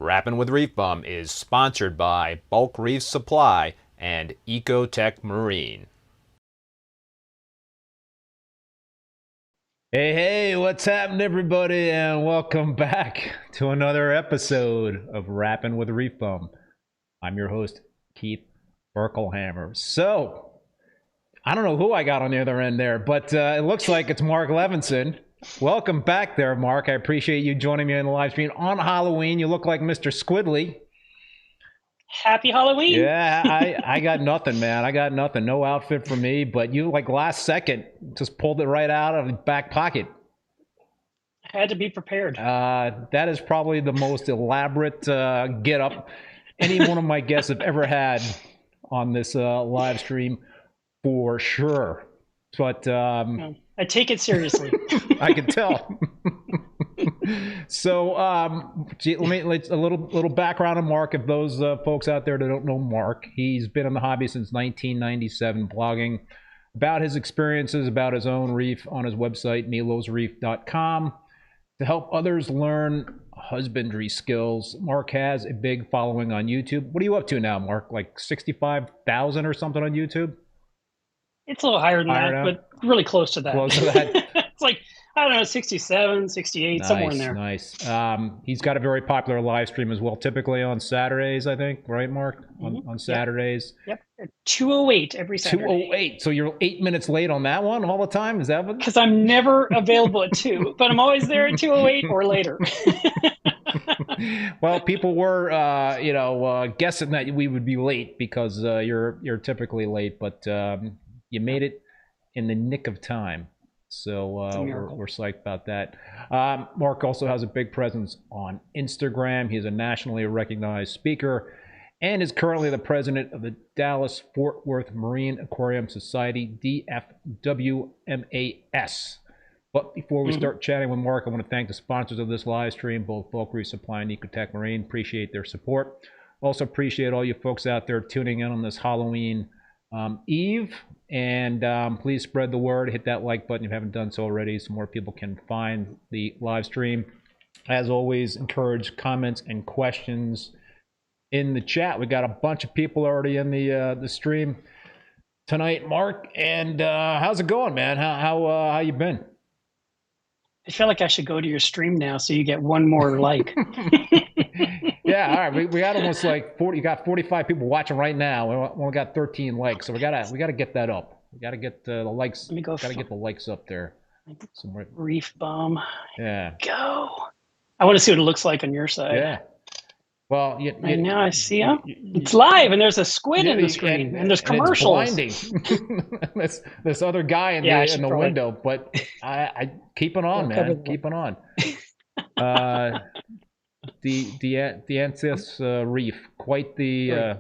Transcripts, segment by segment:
Rappin' with ReefBum is sponsored by Bulk Reef Supply and Ecotech Marine. Hey, what's happening, everybody, and welcome back to another episode of Rappin' with ReefBum. I'm your host, Keith Berkelhammer. So, I don't know who I got on the other end there, but it looks like it's Marc Levenson. Welcome back there, Mark. I appreciate you joining me on the live stream on Halloween. You look like Mr. Squidly. Happy Halloween. Yeah, I got nothing, man. I got nothing. No outfit for me, but you, like, last second, just pulled it right out of the back pocket. I had to be prepared. That is probably the most elaborate get-up any one of my guests have ever had on this live stream, for sure. But I take it seriously. I can tell. So, let's a little background on Mark. If those folks out there that don't know Mark, he's been in the hobby since 1997, blogging about his experiences, about his own reef on his website, melosreef.com, to help others learn husbandry skills. Mark has a big following on YouTube. What are you up to now, Mark? Like 65,000 or something on YouTube? It's a little higher than that, but really close to that. Close to that. It's like, I don't know, 67, 68, somewhere in there. Nice. He's got a very popular live stream as well, typically on Saturdays, I think, right, Mark? On Saturdays. Yep. 2:08 every Saturday. 2:08. So you're 8 minutes late on that one all the time? Is that what? Because I'm never available at 2, but I'm always there at 2:08 or later. Well, people were, guessing that we would be late because you're typically late, but you made it in the nick of time. So we're psyched about that. Mark also has a big presence on Instagram. He's a nationally recognized speaker and is currently the president of the Dallas-Fort Worth Marine Aquarium Society, DFWMAS. But before we start chatting with Mark, I want to thank the sponsors of this live stream, both Bulk Reef Supply and Ecotech Marine. Appreciate their support. Also appreciate all you folks out there tuning in on this Halloween Eve. And please spread the word. Hit that like button if you haven't done so already so more people can find the live stream. As always, encourage comments and questions in the chat. We got a bunch of people already in the stream tonight, Mark. And how's it going, man? How you been? I feel like I should go to your stream now so you get one more like. Yeah, all right. We got almost like 40. You got 45 people watching right now. We only got 13 likes, so we gotta get that up. We gotta get the likes. Let me go. Gotta get the likes up there. Somewhere. ReefBum. Yeah. Go. I want to see what it looks like on your side. Yeah. Well, and now I see him. It's live, and there's a squid in the screen, and there's commercials. And it's blinding. this other guy in the window, but I keep it on, man. Keep it on. The Antheus Reef, quite the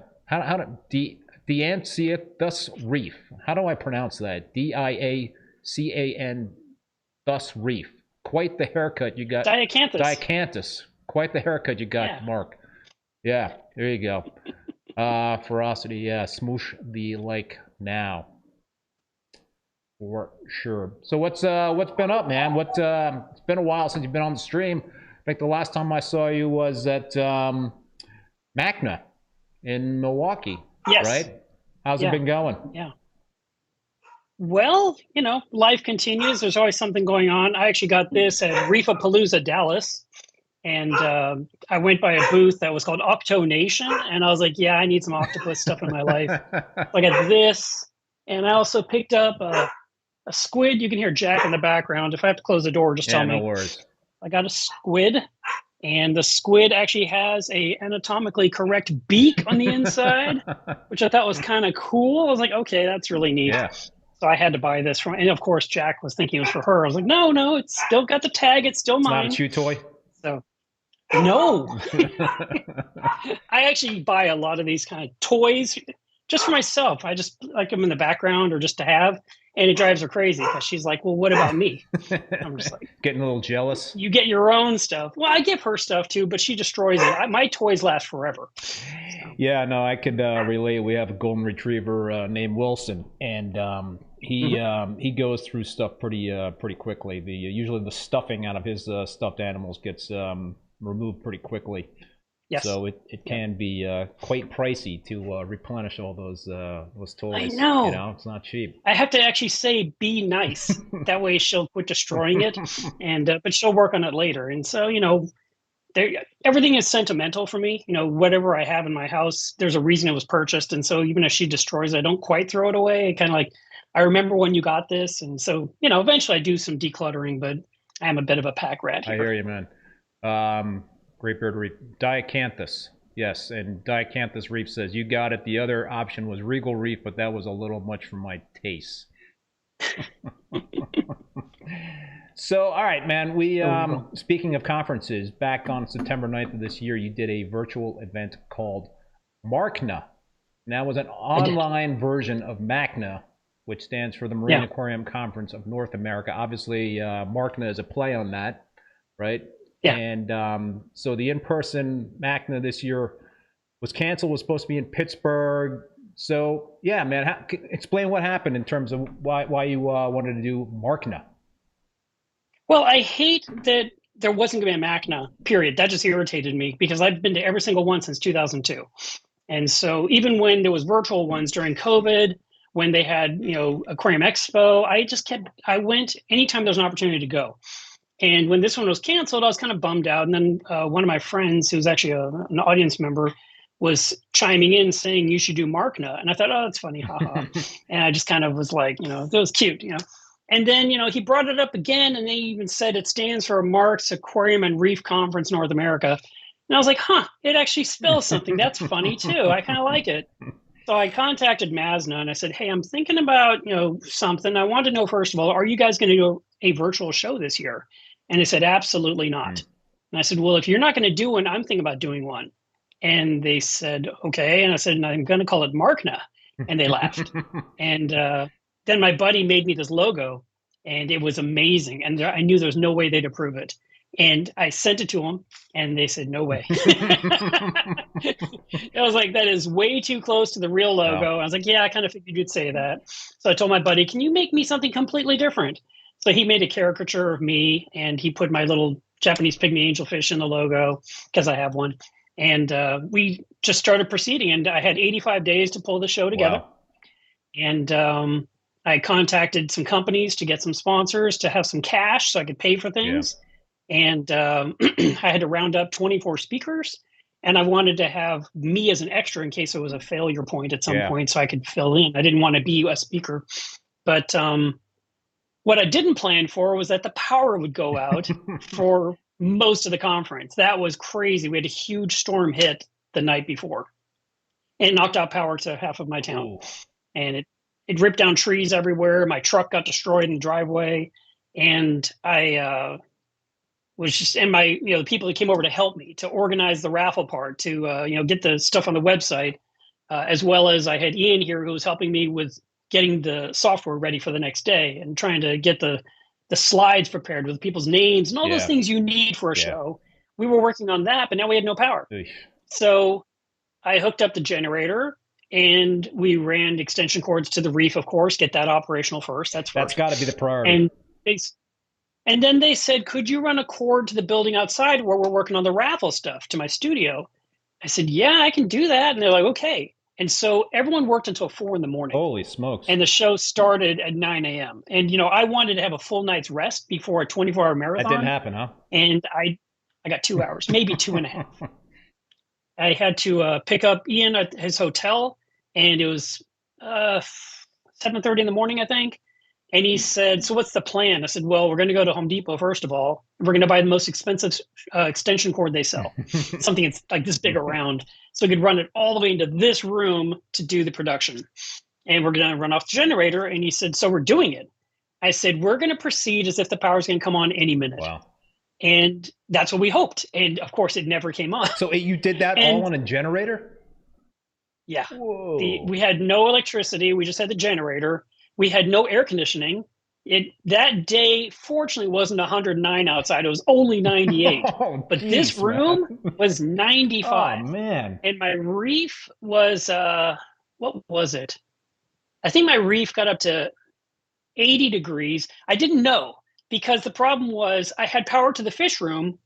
the Antheus Reef. How do I pronounce that? DIACAN thus Reef. Quite the haircut you got. Diacanthus. Quite the haircut you got, Mark. Yeah, there you go. Ferocity, yeah. Smoosh the like now. For sure. So what's been up, man? It's been a while since you've been on the stream. I think the last time I saw you was at Magna in Milwaukee. Yes. Right? How's it been going? Yeah. Well, life continues. There's always something going on. I actually got this at Reefapalooza, Dallas. And I went by a booth that was called Octo Nation. And I was like, yeah, I need some octopus stuff in my life. So I got this. And I also picked up a squid. You can hear Jack in the background. If I have to close the door, just tell me. No worries. I got a squid. And the squid actually has a anatomically correct beak on the inside, which I thought was kind of cool. I was like, okay, that's really neat. Yeah. So I had to buy this and of course, Jack was thinking it was for her. I was like, no, it's still got the tag. It's still mine. It's not a chew toy? So, no. I actually buy a lot of these kind of toys just for myself. I just like them in the background or just to have. And it drives her crazy because she's like, well, what about me? I'm just like, getting a little jealous. You get your own stuff. Well, I give her stuff too, but she destroys it. My toys last forever. So. Yeah, no, I could relate. We have a golden retriever named Wilson, and he goes through stuff pretty quickly. Usually the stuffing out of his stuffed animals gets removed pretty quickly. Yes. So it can be quite pricey to replenish all those toys. I know. It's not cheap. I have to actually say, be nice. That way she'll quit destroying it, but she'll work on it later. And so, everything is sentimental for me. Whatever I have in my house, there's a reason it was purchased. And so even if she destroys it, I don't quite throw it away. Kind of like, I remember when you got this. And so, eventually I do some decluttering, but I am a bit of a pack rat here. I hear you, man. Great Beard Reef. Diacanthus. Yes, and Diacanthus Reef says, you got it. The other option was Regal Reef, but that was a little much for my taste. So, all right, man. We speaking of conferences, back on September 9th of this year, you did a virtual event called Marna. And that was an online version of MACNA, which stands for the Marine Aquarium Conference of North America. Obviously, Marna is a play on that, right? Yeah. And so the in-person MACNA this year was canceled, was supposed to be in Pittsburgh. So, yeah, man, explain what happened in terms of why you wanted to do MACNA. Well, I hate that there wasn't going to be a MACNA, period. That just irritated me because I've been to every single one since 2002. And so even when there was virtual ones during COVID, when they had, Aquarium Expo, I went anytime there was an opportunity to go. And when this one was canceled, I was kind of bummed out. And then one of my friends, who's actually an audience member, was chiming in saying, you should do MACNA. And I thought, oh, that's funny, haha. And I just kind of was like, that was cute, And then, he brought it up again, and they even said it stands for Mark's Aquarium and Reef Conference North America. And I was like, it actually spells something. That's funny, too. I kind of like it. So I contacted MASNA, and I said, hey, I'm thinking about, something. I want to know, first of all, are you guys going to do a virtual show this year? And they said, absolutely not. And I said, well, if you're not going to do one, I'm thinking about doing one. And they said, okay. And I said, I'm going to call it MACNA. And they laughed. And then my buddy made me this logo, and it was amazing. And I knew there was no way they'd approve it. And I sent it to them, and they said, no way. I was like, that is way too close to the real logo. Wow. I was like, yeah, I kind of figured you'd say that. So I told my buddy, can you make me something completely different? So he made a caricature of me, and he put my little Japanese pygmy angelfish in the logo because I have one. And we just started proceeding, and I had 85 days to pull the show together. Wow. And I contacted some companies to get some sponsors to have some cash so I could pay for things. And I had to round up 24 speakers. And I wanted to have me as an extra in case it was a failure point at some point so I could fill in. I didn't want to be a speaker. But what I didn't plan for was that the power would go out for most of the conference. That was crazy. We had a huge storm hit the night before. And it knocked out power to half of my town. Ooh. And it ripped down trees everywhere. My truck got destroyed in the driveway. And I was just, and my, the people that came over to help me to organize the raffle part, to, get the stuff on the website, as well as I had Ian here who was helping me with getting the software ready for the next day and trying to get the slides prepared with people's names and all those things you need for a show. We were working on that, but now we had no power. So I hooked up the generator and we ran extension cords to the Reef, of course, get that operational first. That's got to be the priority. And then they said, could you run a cord to the building outside where we're working on the raffle stuff to my studio? I said, yeah, I can do that. And they're like, okay. And so everyone worked until 4 a.m. Holy smokes. And the show started at 9 a.m. And, I wanted to have a full night's rest before a 24-hour marathon. That didn't happen, huh? And I got 2 hours, maybe 2.5. I had to pick up Ian at his hotel, and it was 7:30 in the morning, I think. And he said, so what's the plan? I said, well, we're going to go to Home Depot, first of all. We're going to buy the most expensive extension cord they sell, something that's like this big around, so we could run it all the way into this room to do the production. And we're going to run off the generator. And he said, so we're doing it. I said, we're going to proceed as if the power's going to come on any minute. Wow. And that's what we hoped. And of course, it never came on. So you did that all on a generator? Yeah. Whoa. We had no electricity. We just had the generator. We had no air conditioning. That day, fortunately, wasn't 109 outside. It was only 98. But geez, this room was 95. Oh, man. And my Reef was, what was it? I think my Reef got up to 80 degrees. I didn't know, because the problem was I had power to the fish room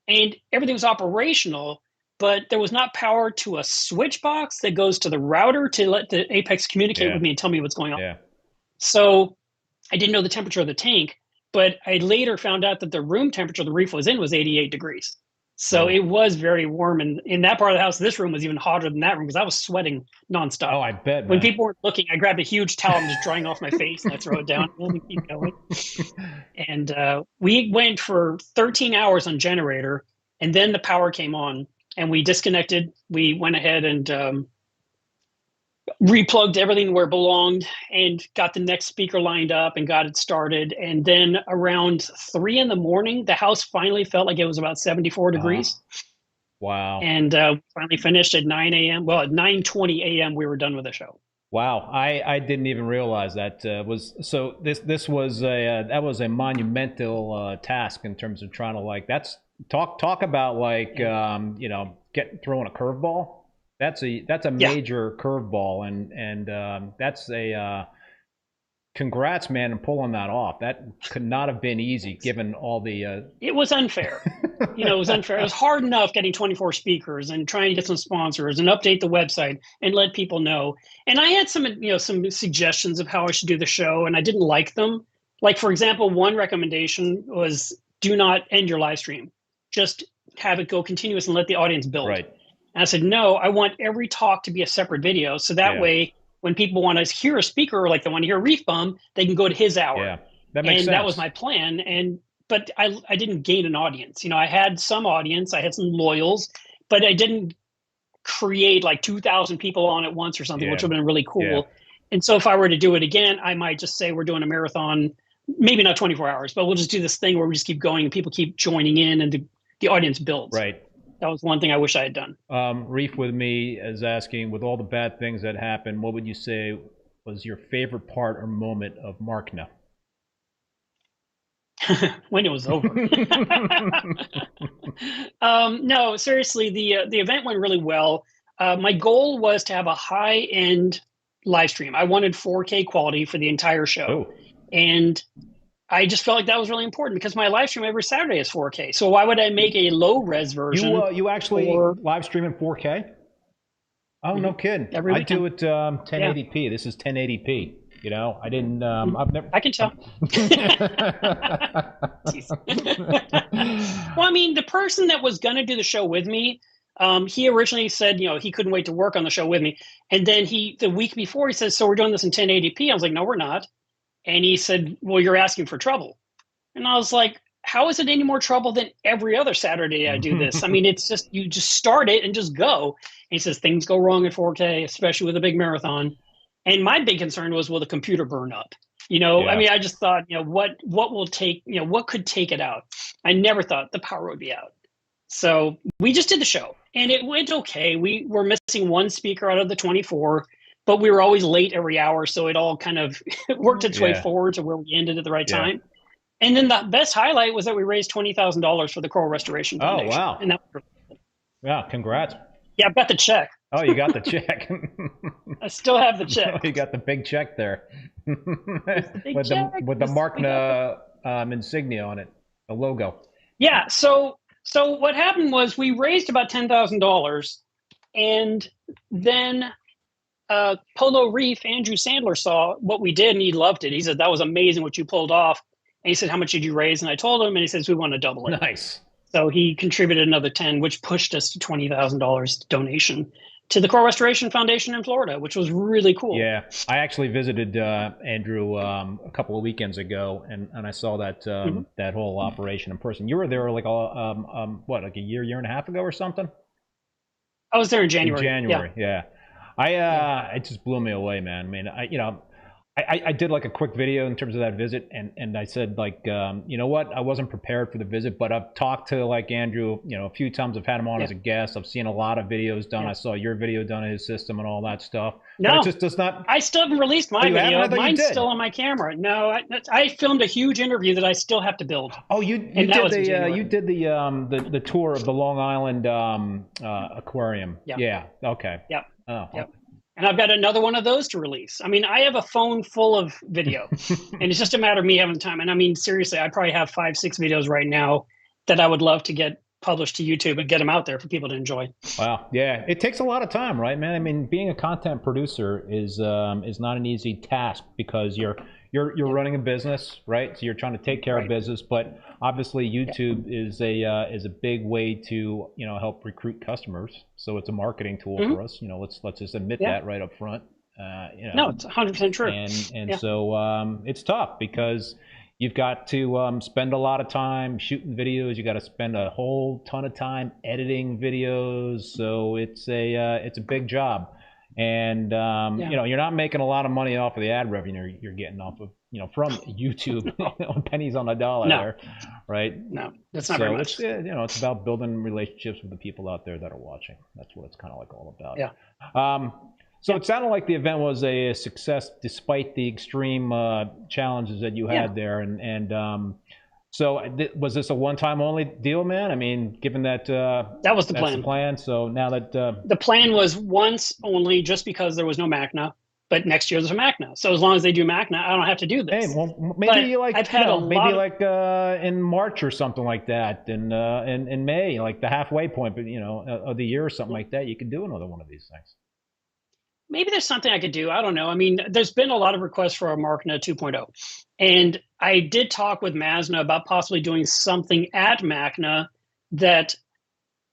and everything was operational, but there was not power to a switch box that goes to the router to let the Apex communicate with me and tell me what's going on. Yeah. So I didn't know the temperature of the tank, but I later found out that the room temperature the Reef was in was 88 degrees. So it was very warm. And in that part of the house, this room was even hotter than that room because I was sweating nonstop. Oh, I bet, man. When people weren't looking, I grabbed a huge towel and just drying off my face and I throw it down and keep going. And we went for 13 hours on generator, and then the power came on and we disconnected. We went ahead and replugged everything where it belonged and got the next speaker lined up and got it started. And then around 3 a.m, the house finally felt like it was about 74 degrees. Wow. And finally finished at 9 a.m. Well, at 9:20 a.m. we were done with the show. Wow. I didn't even realize that this was that was a monumental task in terms of trying to talk about throwing a curveball. That's a major curveball, and that's a congrats, man, and pulling that off. That could not have been easy given all the. It was unfair. It was unfair. It was hard enough getting 24 speakers and trying to get some sponsors and update the website and let people know. And I had some suggestions of how I should do the show, and I didn't like them. Like, for example, one recommendation was do not end your live stream. Just have it go continuous and let the audience build. Right. And I said, no, I want every talk to be a separate video. So that way, when people want to hear a speaker, or like they want to hear ReefBum, they can go to his hour. Yeah, that makes sense. And that was my plan. But I didn't gain an audience. I had some audience, I had some loyals, but I didn't create like 2,000 people on at once or something, which would have been really cool. Yeah. And so if I were to do it again, I might just say we're doing a marathon, maybe not 24 hours, but we'll just do this thing where we just keep going and people keep joining in and the audience builds. Right. That was one thing I wish I had done. Reef with me is asking, with all the bad things that happened, what would you say was your favorite part or moment of Marna? When it was over. No, seriously, the event went really well. My goal was to have a high-end live stream. I wanted 4K quality for the entire show. And I just felt like that was really important because my live stream every Saturday is 4K. So why would I make a low-res version? You actually live stream in 4K? Oh, no kidding. I do it 1080p. This is 1080p. You know, I didn't. I've never. I can tell. Well, I mean, the person that was going to do the show with me, he originally said, you know, he couldn't wait to work on the show with me. And then the week before, he says, so we're doing this in 1080p. I was like, no, we're not. And he said, well, you're asking for trouble. And I was like, how is it any more trouble than every other Saturday I do this? I mean, it's just, you just start it and just go. And he says, things go wrong in 4K, especially with a big marathon. And my big concern was, will the computer burn up? You know, I mean, I just thought, you know, what will take, you know, what could take it out? I never thought the power would be out. So we just did the show and it went okay. We were missing one speaker out of the 24, but we were always late every hour. So it all kind of worked its way forward to where we ended at the right time. And then the best highlight was that we raised $20,000 for the Coral Restoration Foundation. Oh, wow. And that was yeah, congrats. Yeah, I've got the check. Oh, you got the check. I still have the check. You got the big check there. With check. the Marna insignia on it, the logo. Yeah, so what happened was we raised about $10,000, and then Polo Reef, Andrew Sandler, saw what we did and he loved it. He said, that was amazing what you pulled off. And he said, how much did you raise? And I told him, and he says, we want to double it. Nice. So he contributed another 10, which pushed us to $20,000 donation to the Coral Restoration Foundation in Florida, which was really cool. Yeah, I actually visited Andrew a couple of weekends ago, and I saw that that whole operation in person. You were there like what, like a year and a half ago or something? I was there in January. Yeah. It just blew me away, man. I mean, I did like a quick video in terms of that visit, and I said, like, you know what, I wasn't prepared for the visit, but I've talked to like Andrew, you know, a few times. I've had him on as a guest. I've seen a lot of videos done. I saw your video done in his system and all that stuff. No, but it just does not. I still haven't released my video. Mine's still on my camera. No, I filmed a huge interview that I still have to build. Oh, you did the tour of the Long Island aquarium. Yeah. Okay. Yep. Oh. Yep. And I've got another one of those to release. I mean, I have a phone full of video, and it's just a matter of me having time. And I mean, seriously, I probably have 5-6 videos right now that I would love to get published to YouTube and get them out there for people to enjoy. Wow, yeah, it takes a lot of time, right, man? I mean, being a content producer is not an easy task because you're running a business, right? So you're trying to take care of business, but obviously YouTube is a big way to, you know, help recruit customers. So it's a marketing tool for us. You know, let's just admit that right up front. You know, no, it's 100% true. And so it's tough because you've got to spend a lot of time shooting videos. You got to spend a whole ton of time editing videos. So it's a big job. And you know, you're not making a lot of money off of the ad revenue you're getting off of, you know, from YouTube. Pennies on the dollar there, right? No, that's not very much. It's, you know, it's about building relationships with the people out there that are watching. That's what it's kind of like all about. Yeah. So it sounded like the event was a success despite the extreme challenges that you had there. And so was this a one-time only deal, man? I mean, given that that was the plan. So now that the plan was once only, just because there was no MACNA, but next year there's a MACNA. So as long as they do MACNA, I don't have to do this. Hey, well, maybe in March or something like that, in May, like the halfway point, but you know, of the year or something like that, you could do another one of these things. Maybe there's something I could do. I don't know. I mean, there's been a lot of requests for a MACNA 2.0. And I did talk with MASNA about possibly doing something at MACNA that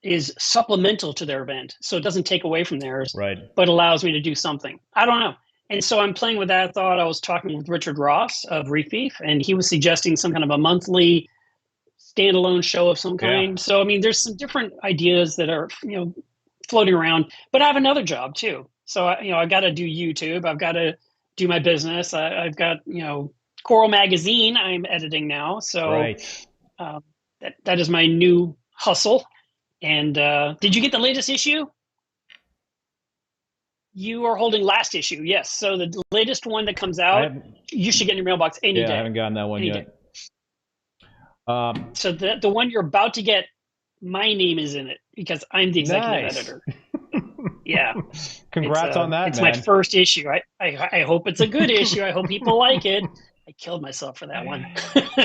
is supplemental to their event. So it doesn't take away from theirs, but allows me to do something. I don't know. And so I'm playing with that thought. I was talking with Richard Ross of Reef, and he was suggesting some kind of a monthly standalone show of some kind. So, I mean, there's some different ideas that are, you know, floating around, but I have another job too. So, you know, I've got to do YouTube. I've got to do my business. I've got, you know, Coral Magazine I'm editing now. So that is my new hustle. And did you get the latest issue? You are holding last issue. Yes. So the latest one that comes out, you should get in your mailbox any day. I haven't gotten that one yet. So the one you're about to get, my name is in it because I'm the executive editor. Yeah. Congrats on that, it's my first issue. I hope it's a good issue. I hope people like it. I killed myself for that one.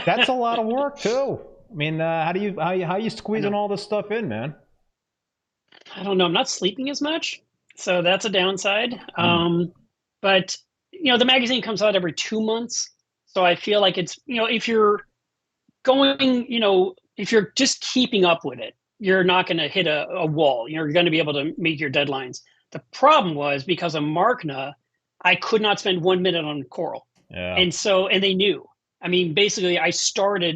That's a lot of work too. I mean, how are you squeezing all this stuff in, man? I don't know. I'm not sleeping as much, so that's a downside. But the magazine comes out every 2 months. So I feel like it's, if you're going, if you're just keeping up with it, you're not going to hit a wall. You're going to be able to meet your deadlines. The problem was because of Marna, I could not spend 1 minute on coral. Yeah. And they knew. I mean, basically,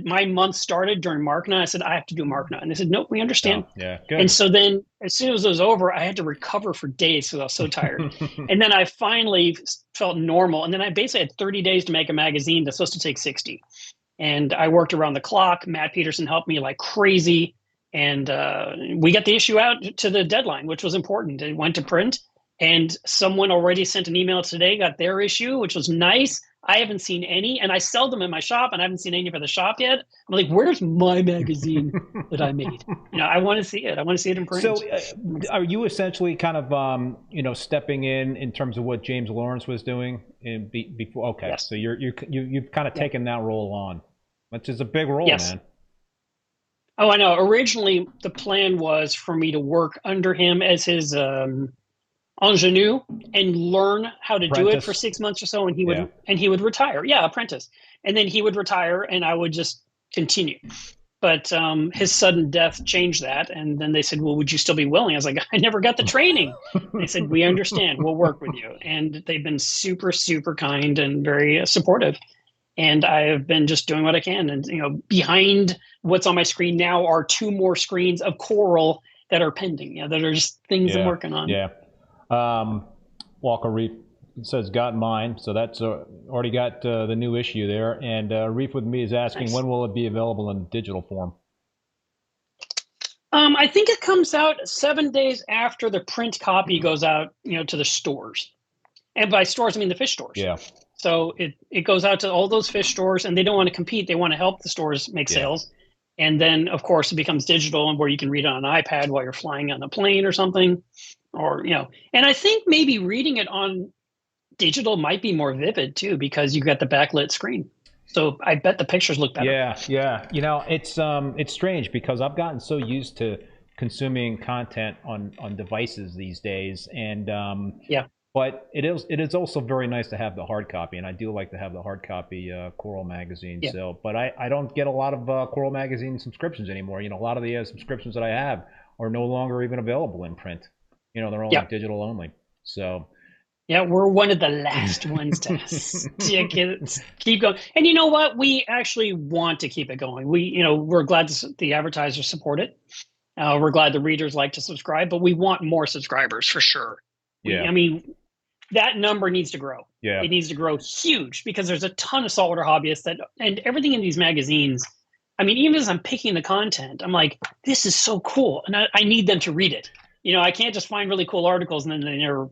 my month started during Marna. I said, I have to do Marna. And they said, no, we understand. Oh, yeah, good. And so then as soon as it was over, I had to recover for days because I was so tired. And then I finally felt normal. And then I basically had 30 days to make a magazine that's supposed to take 60. And I worked around the clock. Matt Peterson helped me like crazy. And we got the issue out to the deadline, which was important. It went to print. And someone already sent an email today, got their issue, which was nice. I haven't seen any, and I sell them in my shop, and I haven't seen any for the shop yet. I'm like, where's my magazine that I made? I want to see it. I want to see it in print. So are you essentially kind of, stepping in terms of what James Lawrence was doing before? Okay, yes. So you've kind of taken that role on, which is a big role, yes. Man. Oh, I know. Originally, the plan was for me to work under him as his ingenue and learn how to do it for 6 months or so, and he would retire. Yeah, apprentice. And then he would retire, and I would just continue. But his sudden death changed that, and then they said, well, would you still be willing? I was like, I never got the training. They said, we understand. We'll work with you. And they've been super, super kind and very supportive. And I have been just doing what I can. And, behind what's on my screen now are 2 more screens of coral that are pending, that are just things I'm working on. Yeah. Walker Reef says got mine, so that's already got the new issue there. And Reef with me is asking, when will it be available in digital form? I think it comes out 7 days after the print copy goes out, to the stores. And by stores, I mean the fish stores. Yeah. So it goes out to all those fish stores, and they don't want to compete. They want to help the stores make sales. And then, of course, it becomes digital, and where you can read it on an iPad while you're flying on a plane or something. Or, and I think maybe reading it on digital might be more vivid too, because you got the backlit screen. So I bet the pictures look better. Yeah. It's strange because I've gotten so used to consuming content on devices these days, and but it is also very nice to have the hard copy, and I do like to have the hard copy Coral magazine. Yeah. So, but I don't get a lot of Coral magazine subscriptions anymore. A lot of the subscriptions that I have are no longer even available in print. They're only digital only. So, yeah, we're one of the last ones to keep going. And you know what? We actually want to keep it going. We're glad the advertisers support it. We're glad the readers like to subscribe, but we want more subscribers for sure. Yeah. That number needs to grow. Yeah. It needs to grow huge because there's a ton of saltwater hobbyists and everything in these magazines. Even as I'm picking the content, I'm like, this is so cool. And I need them to read it. I can't just find really cool articles and then they never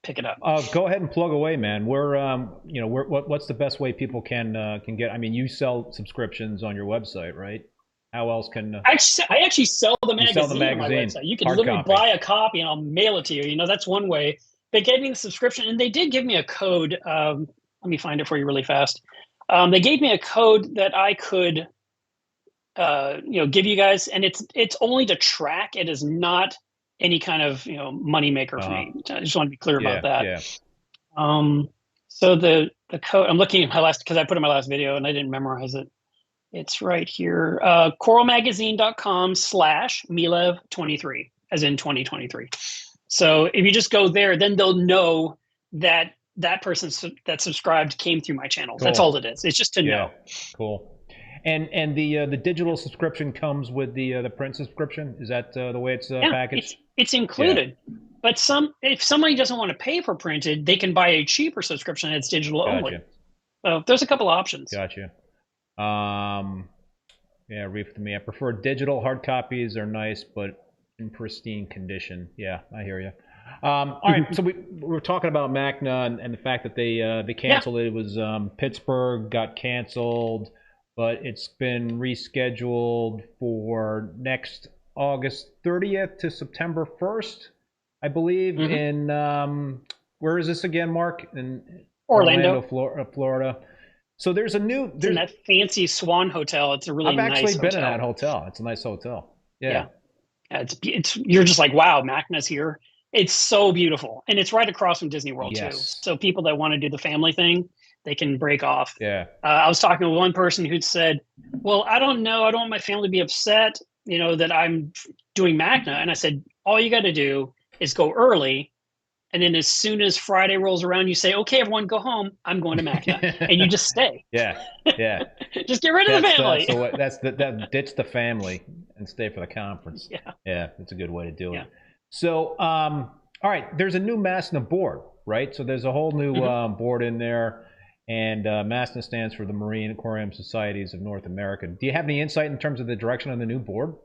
pick it up. Go ahead and plug away, man. What's the best way people can get? You sell subscriptions on your website, right? How else can I actually sell the magazine on my website. You can literally buy a copy and I'll mail it to you. That's one way. They gave me the subscription, and they did give me a code. Let me find it for you really fast. They gave me a code that I could, give you guys, and it's only to track. It is not any kind of money maker for me. I just want to be clear about that. Yeah. So the code, I'm looking at my last, because I put in my last video and I didn't memorize it. It's right here. coralmagazine.com/Melev23, as in 2023. So if you just go there, then they'll know that that person that subscribed came through my channel. Cool. That's all it is. It's just to know. Cool. And the digital subscription comes with the print subscription. Is that the way it's packaged? It's included. Yeah. But if somebody doesn't want to pay for printed, they can buy a cheaper subscription that's digital only. So there's a couple options. Gotcha. Reef to me. I prefer digital. Hard copies are nice, but in pristine condition. Yeah, I hear you. All right, so we were talking about Marna and the fact that they canceled it. It was Pittsburgh got canceled, but it's been rescheduled for next August 30th to September 1st, I believe. In where is this again, Mark? In Orlando, Florida. So there's a new. It's in that fancy Swan Hotel. It's a really nice hotel. I've actually been in that hotel. It's a nice hotel. Yeah. It's you're just like, wow, Marna's here. It's so beautiful, and it's right across from Disney World too. Yes. So people that want to do the family thing, they can break off. Yeah. I was talking with one person who'd said, "Well, I don't know. I don't want my family to be upset, you know, that I'm doing Magna." And I said, "All you got to do is go early, and then as soon as Friday rolls around, you say, 'Okay, everyone, go home. I'm going to Magna,' and you just stay. Yeah. Yeah. Just get rid of the family." That ditch the family and stay for the conference. Yeah. Yeah, that's a good way to do it. Yeah. So, all right, there's a new MASNA board, right? So there's a whole new board in there, and MASNA stands for the Marine Aquarium Societies of North America. Do you have any insight in terms of the direction of the new board?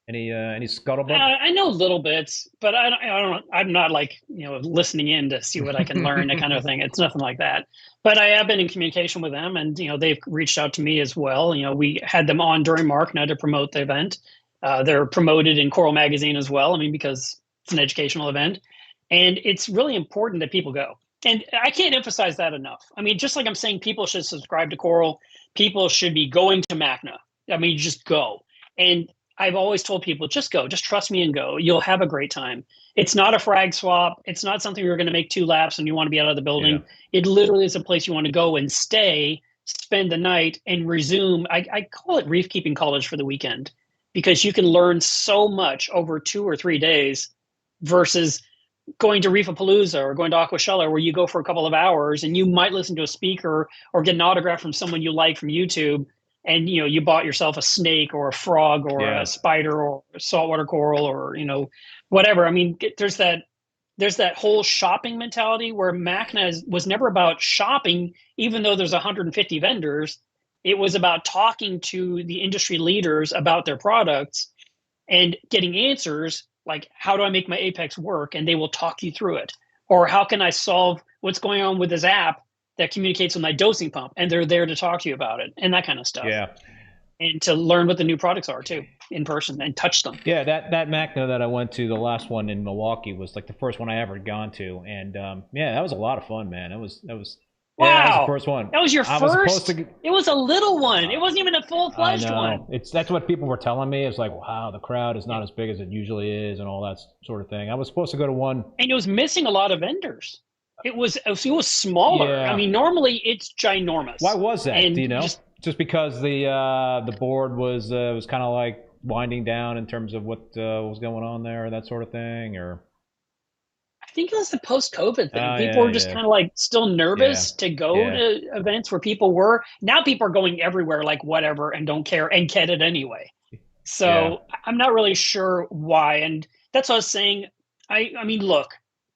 Any scuttlebutt? I know little bits, but I don't. I'm not like, you know, listening in to see what I can learn, that kind of thing. It's nothing like that. But I have been in communication with them, and you know, they've reached out to me as well. You know, we had them on during Marna to promote the event. They're promoted in Coral Magazine as well. I mean, because it's an educational event, and it's really important that people go. And I can't emphasize that enough. I mean, just like I'm saying, people should subscribe to Coral. People should be going to Magna. I mean, just go. And I've always told people, just go, just trust me and go. You'll have a great time. It's not a frag swap. It's not something you're going to make 2 laps and you want to be out of the building. Yeah. It literally is a place you want to go and stay, spend the night, and resume. I call it Reef Keeping College for the weekend, because you can learn so much over 2 or 3 days versus going to Reefapalooza or going to Aquaculture, where you go for a couple of hours and you might listen to a speaker or get an autograph from someone you like from YouTube. And, you know, you bought yourself a snake or a frog or a spider or a saltwater coral or, you know, whatever. I mean, there's that whole shopping mentality where Magna was never about shopping, even though there's 150 vendors. It was about talking to the industry leaders about their products and getting answers like, how do I make my Apex work? And they will talk you through it. Or how can I solve what's going on with this app that communicates with my dosing pump? And they're there to talk to you about it and that kind of stuff. Yeah. And to learn what the new products are too, in person, and touch them. Yeah, that Magna that I went to, the last one in Milwaukee, was like the first one I ever gone to. And yeah, that was a lot of fun, man. That was wow. Yeah, that was the first one. That was your first? It was a little one. It wasn't even a full-fledged one. That's what people were telling me. It's like, wow, the crowd is not as big as it usually is and all that sort of thing. I was supposed to go to one. And it was missing a lot of vendors. It was smaller. Yeah. I mean, normally it's ginormous. Why was that? Do you know? Just because the board was kind of like winding down in terms of what was going on there, that sort of thing, or? I think it was the post-COVID thing. People were just kind of like still nervous to go to events where people were. Now people are going everywhere, like whatever, and don't care and get it anyway. So I'm not really sure why. And that's what I was saying. I mean, look.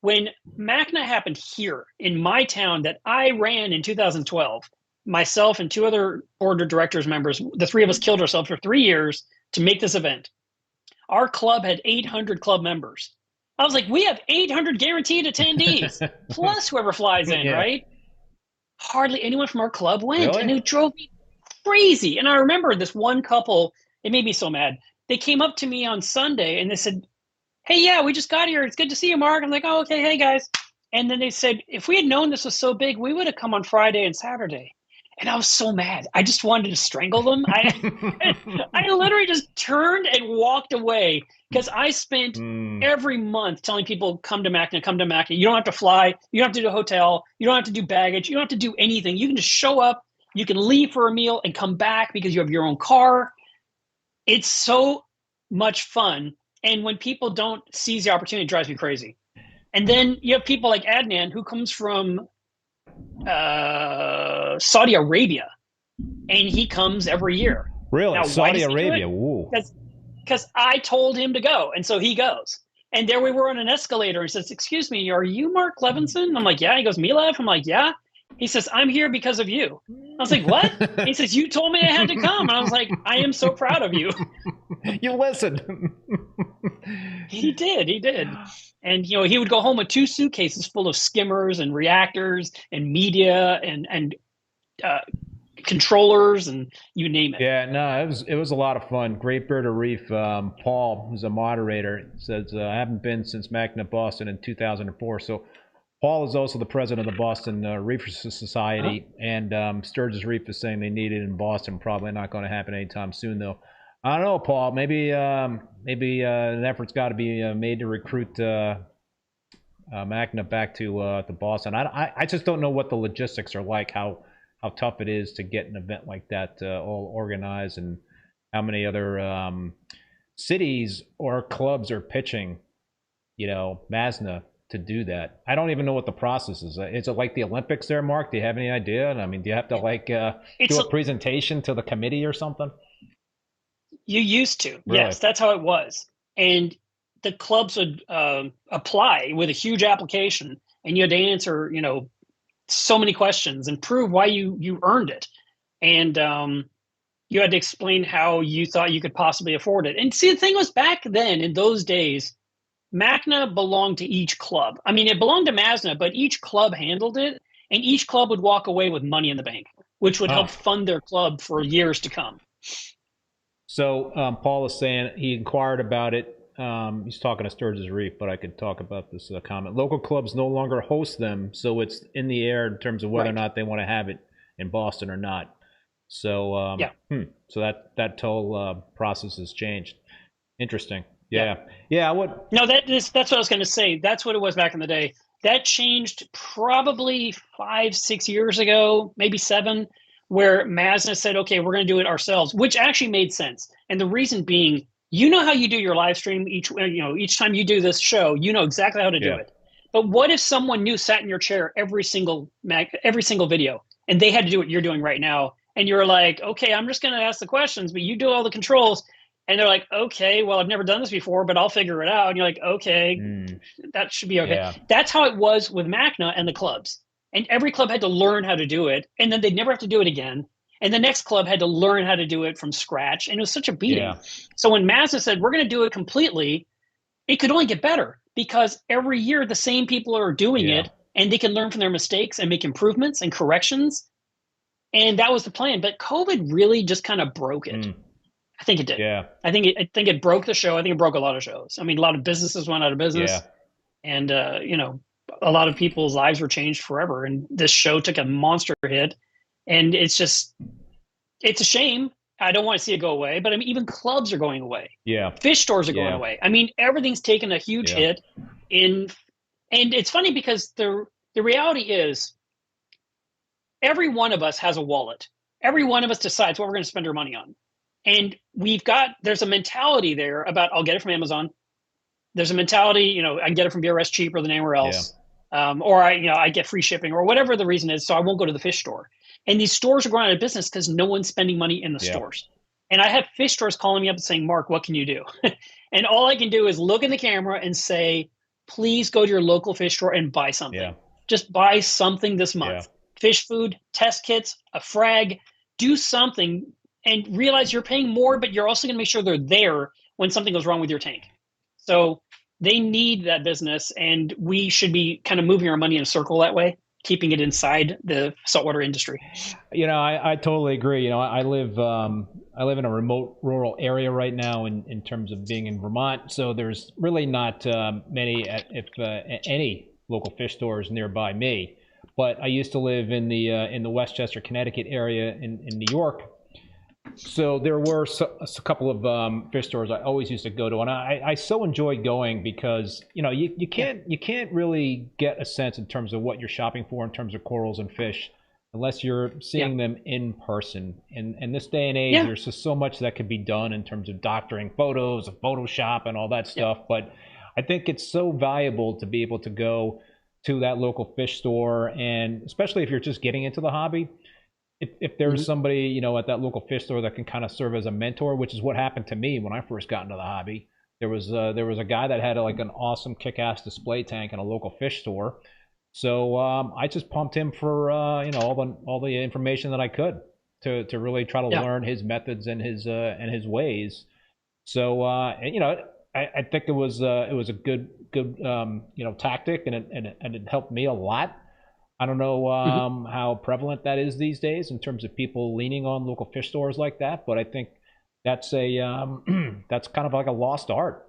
When Magna happened here in my town that I ran in 2012, myself and 2 other board of directors members, the 3 of us killed ourselves for 3 years to make this event. Our club had 800 club members. I was like, we have 800 guaranteed attendees, plus whoever flies in, right? Hardly anyone from our club went, really? And it drove me crazy. And I remember this one couple, it made me so mad. They came up to me on Sunday and they said, "Hey, yeah, we just got here. It's good to see you, Mark." I'm like, "Oh, okay. Hey, guys." And then they said, "If we had known this was so big, we would have come on Friday and Saturday." And I was so mad. I just wanted to strangle them. I literally just turned and walked away because I spent every month telling people, come to Magna, come to Magna. You don't have to fly. You don't have to do a hotel. You don't have to do baggage. You don't have to do anything. You can just show up. You can leave for a meal and come back because you have your own car. It's so much fun. And when people don't seize the opportunity, it drives me crazy. And then you have people like Adnan, who comes from Saudi Arabia, and he comes every year. Really? Now, Saudi Arabia? Ooh. Because I told him to go, and so he goes. And there we were on an escalator. He says, "Excuse me, are you Marc Levenson?" I'm like, "Yeah." He goes, "Melev?" I'm like, "Yeah." He says, "I'm here because of you." I was like, "What?" He says, "You told me I had to come." And I was like, "I am so proud of you." You listened. He did. And, you know, he would go home with 2 suitcases full of skimmers and reactors and media and controllers and you name it. Yeah, no, it was a lot of fun. Great Bird of Reef. Paul, who's a moderator, says, "I haven't been since Magna Boston in 2004. So Paul is also the president of the Boston Reef Society, and Sturgis Reef is saying they need it in Boston. Probably not going to happen anytime soon, though. I don't know, Paul. Maybe an effort's got to be made to recruit Magna back to Boston. I just don't know what the logistics are like, how tough it is to get an event like that all organized, and how many other cities or clubs are pitching, Magna to do that. I don't even know what the process is. Is it like the Olympics there, Mark? Do you have any idea? I mean, do you have to do a presentation to the committee or something? You used to. Really? Yes, that's how it was. And the clubs would apply with a huge application, and you had to answer, so many questions and prove why you earned it. And you had to explain how you thought you could possibly afford it. And see, the thing was, back then, in those days, Magna belonged to each club. I mean, it belonged to Magna, but each club handled it, and each club would walk away with money in the bank, which would help fund their club for years to come. So Paul is saying he inquired about it. He's talking to Sturgis Reef, but I could talk about this comment. Local clubs no longer host them, so it's in the air in terms of whether or not they want to have it in Boston or not. So so that whole process has changed. Interesting. Yeah. No, that's what I was going to say. That's what it was back in the day. That changed probably 5-6 years ago, maybe 7, where Magna said, okay, we're going to do it ourselves, which actually made sense. And the reason being, how you do your live stream each time you do this show, exactly how to do it. But what if someone new sat in your chair every single video, and they had to do what you're doing right now? And you're like, okay, I'm just going to ask the questions, but you do all the controls. And they're like, okay, well, I've never done this before, but I'll figure it out. And you're like, okay, that should be okay. Yeah. That's how it was with Magna and the clubs. And every club had to learn how to do it. And then they'd never have to do it again. And the next club had to learn how to do it from scratch. And it was such a beating. Yeah. So when Magna said, we're going to do it completely, it could only get better, because every year the same people are doing it, and they can learn from their mistakes and make improvements and corrections. And that was the plan. But COVID really just kind of broke it. I think it did. Yeah. I think it broke the show. I think it broke a lot of shows. I mean, a lot of businesses went out of business. Yeah. And, a lot of people's lives were changed forever. And this show took a monster hit. And it's a shame. I don't want to see it go away. But I mean, even clubs are going away. Yeah. Fish stores are going away. I mean, everything's taken a huge hit. And it's funny, because the reality is, every one of us has a wallet. Every one of us decides what we're going to spend our money on. And there's a mentality there about, I'll get it from Amazon. There's a mentality, I can get it from BRS cheaper than anywhere else. Or I get free shipping, or whatever the reason is. So I won't go to the fish store. And these stores are going out of business because no one's spending money in the stores. And I have fish stores calling me up and saying, Mark, what can you do? And all I can do is look in the camera and say, please go to your local fish store and buy something. Yeah. Just buy something this month. Fish food, test kits, a frag, do something. And realize you're paying more, but you're also going to make sure they're there when something goes wrong with your tank. So they need that business, and we should be kind of moving our money in a circle that way, keeping it inside the saltwater industry. I totally agree. I live in a remote rural area right now in terms of being in Vermont. So there's really not many, if any, local fish stores nearby me. But I used to live in the Westchester, Connecticut area in New York. So there were a couple of fish stores I always used to go to, and I so enjoyed going, because you can't really get a sense in terms of what you're shopping for in terms of corals and fish unless you're seeing them in person. And this day and age, there's just so much that could be done in terms of doctoring photos, Photoshop, and all that stuff. But I think it's so valuable to be able to go to that local fish store, and especially if you're just getting into the hobby. If there's somebody, at that local fish store that can kind of serve as a mentor, which is what happened to me when I first got into the hobby. There was a guy that had an awesome kick-ass display tank in a local fish store. So I just pumped him for all the information that I could to really try to learn his methods and his ways. So I think it was a good tactic, and it helped me a lot. I don't know how prevalent that is these days in terms of people leaning on local fish stores like that, but I think that's that's kind of like a lost art.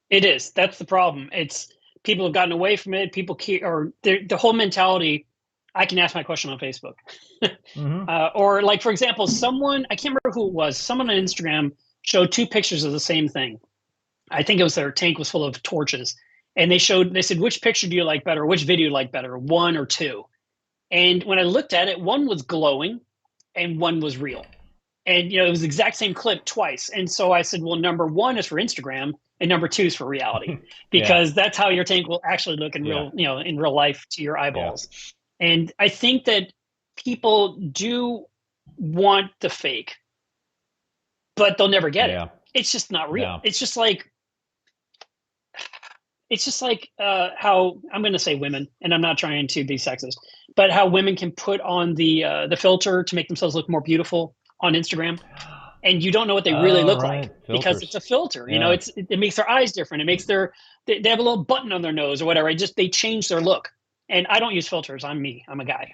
It is. That's the problem. It's people have gotten away from it. People the whole mentality. I can ask my question on Facebook, or like, for example, someone, I can't remember who it was. Someone on Instagram showed 2 pictures of the same thing. I think it was their tank was full of torches. And they said, which picture do you like better? Which video do you like better, 1 or 2? And when I looked at it, one was glowing and one was real. And, it was the exact same clip twice. And so I said, well, number 1 is for Instagram and number 2 is for reality, because that's how your tank will actually look in real, in real life to your eyeballs. Yeah. And I think that people do want the fake, but they'll never get it. It's just not real. Yeah. It's just like how, I'm going to say women, and I'm not trying to be sexist, but how women can put on the filter to make themselves look more beautiful on Instagram, and you don't know what they really look like because it's a filter. It makes their eyes different. It makes they have a little button on their nose or whatever. They change their look. And I don't use filters. I'm a guy.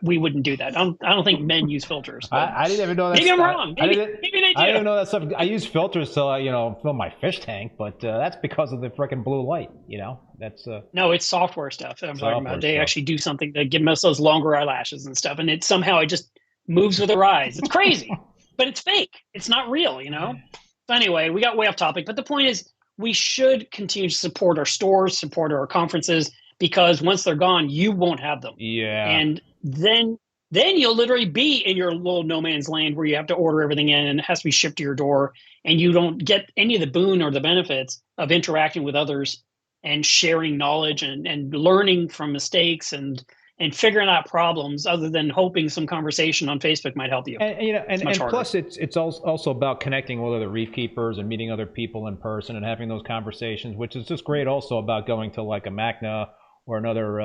We wouldn't do that. I don't think men use filters. I didn't even know that. Maybe I'm wrong. Maybe they do. I didn't know that stuff. I use filters to fill my fish tank, but that's because of the freaking blue light. That's no, it's software stuff that I'm talking about. They actually do something to give us those longer eyelashes and stuff, and it just moves with their eyes. It's crazy, but it's fake. It's not real. So anyway, we got way off topic, but the point is, we should continue to support our stores, support our conferences, because once they're gone, you won't have them. Yeah. And then you'll literally be in your little no man's land where you have to order everything in and it has to be shipped to your door, and you don't get any of the boon or the benefits of interacting with others and sharing knowledge and learning from mistakes and figuring out problems, other than hoping some conversation on Facebook might help you. And plus it's also about connecting with other reef keepers and meeting other people in person and having those conversations, which is just great also about going to like a Magna or another,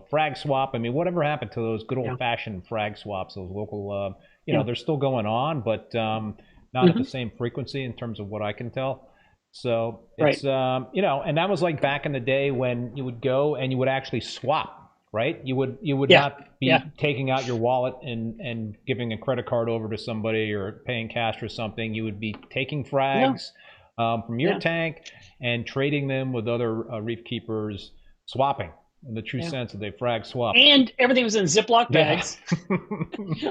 frag swap. I mean, whatever happened to those good old-fashioned frag swaps, those local, they're still going on, but not at the same frequency in terms of what I can tell. So it's, and that was like back in the day when you would go and you would actually swap, right? You would not be taking out your wallet and giving a credit card over to somebody or paying cash for something. You would be taking frags from your tank and trading them with other reef keepers, swapping in the true sense of they frag swap. And everything was in Ziploc bags,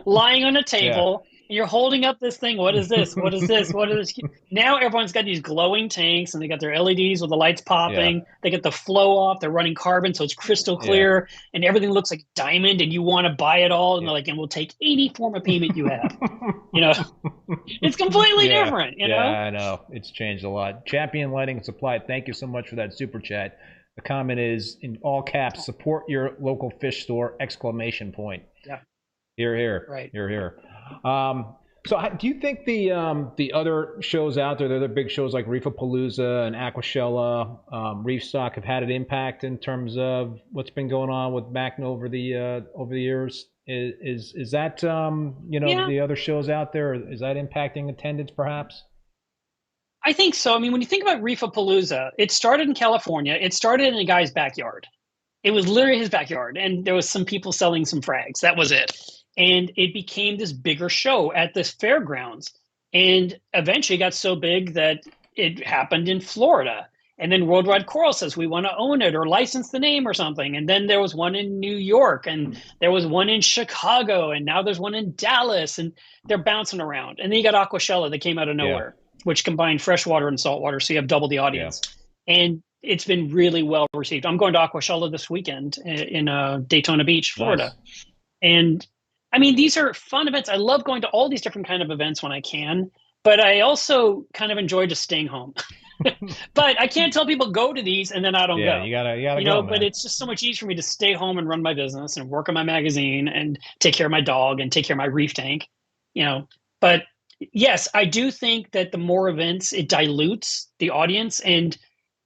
lying on a table. And you're holding up this thing. What is this? What is this? What is this? Now everyone's got these glowing tanks, and they got their LEDs with the lights popping. They get the flow off. They're running carbon, so it's crystal clear, and everything looks like diamond. And you want to buy it all, and they're like, "And we'll take any form of payment you have." It's completely different. You know? I know it's changed a lot. Champion Lighting and Supply. Thank you so much for that super chat. The comment is in all caps: "Support your local fish store!" Exclamation point. Yeah. Hear, hear. Right. Hear, hear. So do you think the other shows out there, the other big shows like Reefapalooza and Aquashella, Reefstock, have had an impact in terms of what's been going on with Magna over the years? Is that the other shows out there, is that impacting attendance perhaps? I think so. I mean, when you think about Reefapalooza, it started in California. It started in a guy's backyard. It was literally his backyard, and there was some people selling some frags. That was it. And it became this bigger show at this fairgrounds. And eventually it got so big that it happened in Florida. And then Worldwide Coral says, we want to own it or license the name or something. And then there was one in New York, and there was one in Chicago, and now there's one in Dallas, and they're bouncing around. And then you got Aquashella that came out of nowhere, which combined freshwater and saltwater. So you have double the audience. And it's been really well received. I'm going to Aquashella this weekend in Daytona Beach, Florida. Nice. And I mean, these are fun events. I love going to all these different kind of events when I can, but I also kind of enjoy just staying home. But I can't tell people go to these and then I don't go. You gotta go, but it's just so much easier for me to stay home and run my business and work on my magazine and take care of my dog and take care of my reef tank, But yes, I do think that the more events, it dilutes the audience and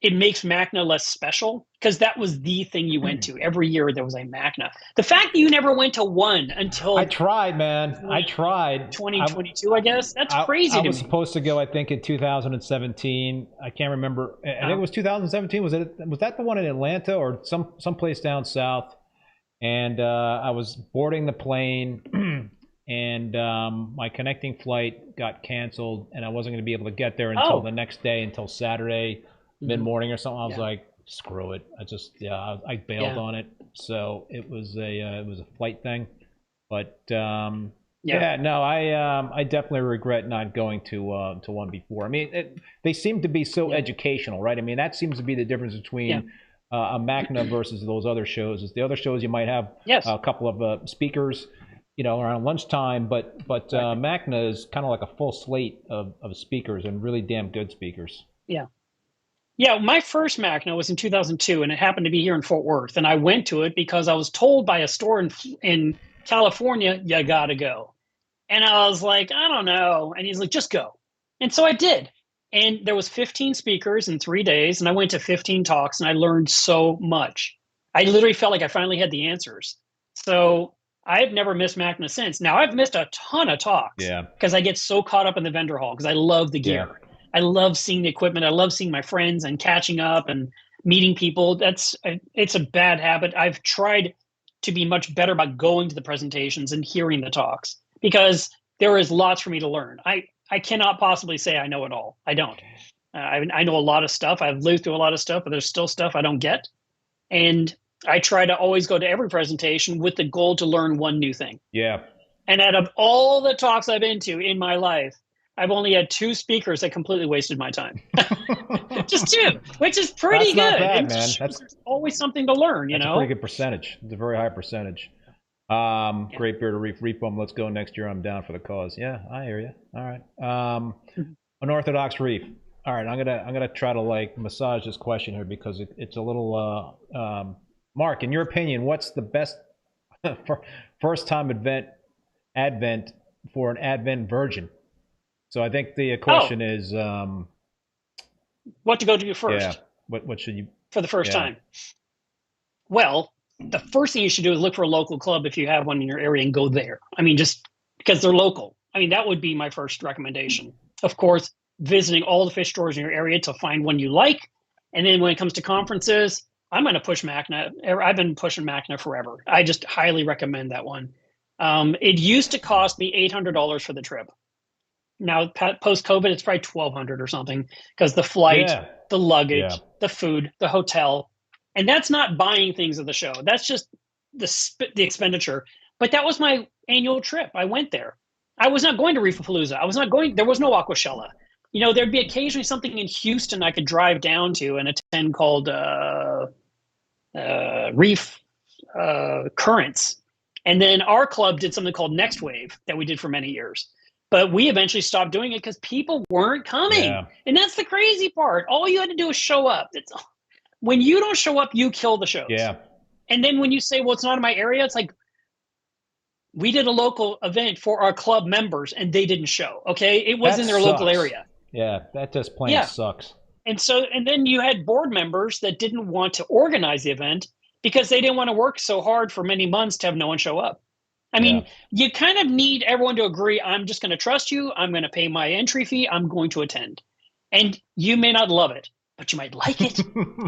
it makes Magna less special, because that was the thing you went to. Every year there was a Magna. The fact that you never went to one until... I tried, man. I tried. 2022, I guess? That's crazy to me. I was supposed to go, I think, in 2017. I can't remember. I think it was 2017. Was that the one in Atlanta or someplace down south? And I was boarding the plane, and my connecting flight got canceled, and I wasn't going to be able to get there until the next day, until Saturday mid-morning or something. I was like, screw it. I bailed on it. So it was a flight thing. But Yeah, no, I definitely regret not going to one before. I mean, they seem to be so educational, right? I mean, that seems to be the difference between a Magna versus those other shows. Is the other shows you might have a couple of speakers, you know, around lunchtime, but Magna is kind of like a full slate of speakers and really damn good speakers. Yeah. Yeah, my first Magna was in 2002, and it happened to be here in Fort Worth. And I went to it because I was told by a store in California, you gotta go. And I was like, I don't know. And he's like, just go. And so I did. And there was 15 speakers in 3 days, and I went to 15 talks, and I learned so much. I literally felt like I finally had the answers. So I've never missed Magna since. Now, I've missed a ton of talks because I get so caught up in the vendor hall because I love the gear. I love seeing the equipment. I love seeing my friends and catching up and meeting people. It's a bad habit. I've tried to be much better about going to the presentations and hearing the talks because there is lots for me to learn. I cannot possibly say I know it all. I don't. I know a lot of stuff. I've lived through a lot of stuff, but there's still stuff I don't get. And I try to always go to every presentation with the goal to learn one new thing. Yeah. And out of all the talks I've been to in my life, I've only had 2 speakers that completely wasted my time. Just 2, which is pretty That's good. Not bad, and man. there's always something to learn, you know? That's a pretty good percentage. It's a very high percentage. Great beer to ReefBum. Let's go next year. I'm down for the cause. Yeah, I hear you. All right. Unorthodox Reef. All right, I'm gonna try to like massage this question here because it's a little Mark, in your opinion, what's the best first time advent for an Advent virgin? So I think the question is what to go to first. Yeah. What should you for the first time? Well, the first thing you should do is look for a local club if you have one in your area and go there. I mean, just because they're local. I mean, that would be my first recommendation. Of course, visiting all the fish stores in your area to find one you like. And then when it comes to conferences, I'm going to push Magna. I've been pushing Magna forever. I just highly recommend that one. It used to cost me $800 for the trip. Now, post-COVID, it's probably $1,200 or something because the flight, the luggage, the food, the hotel. And that's not buying things at the show. That's just the expenditure. But that was my annual trip. I went there. I was not going to Reefapalooza. I was not going. There was no Aquashella. You know, there'd be occasionally something in Houston I could drive down to and attend called Reef Currents. And then our club did something called Next Wave that we did for many years. But we eventually stopped doing it because people weren't coming. Yeah. And that's the crazy part. All you had to do is show up. When you don't show up, you kill the shows. Yeah. And then when you say, well, it's not in my area, it's like, we did a local event for our club members and they didn't show. Okay. It was in their local area. Yeah. That just plain sucks. And then you had board members that didn't want to organize the event because they didn't want to work so hard for many months to have no one show up. I mean, you kind of need everyone to agree, I'm just going to trust you. I'm going to pay my entry fee. I'm going to attend. And you may not love it, but you might like it.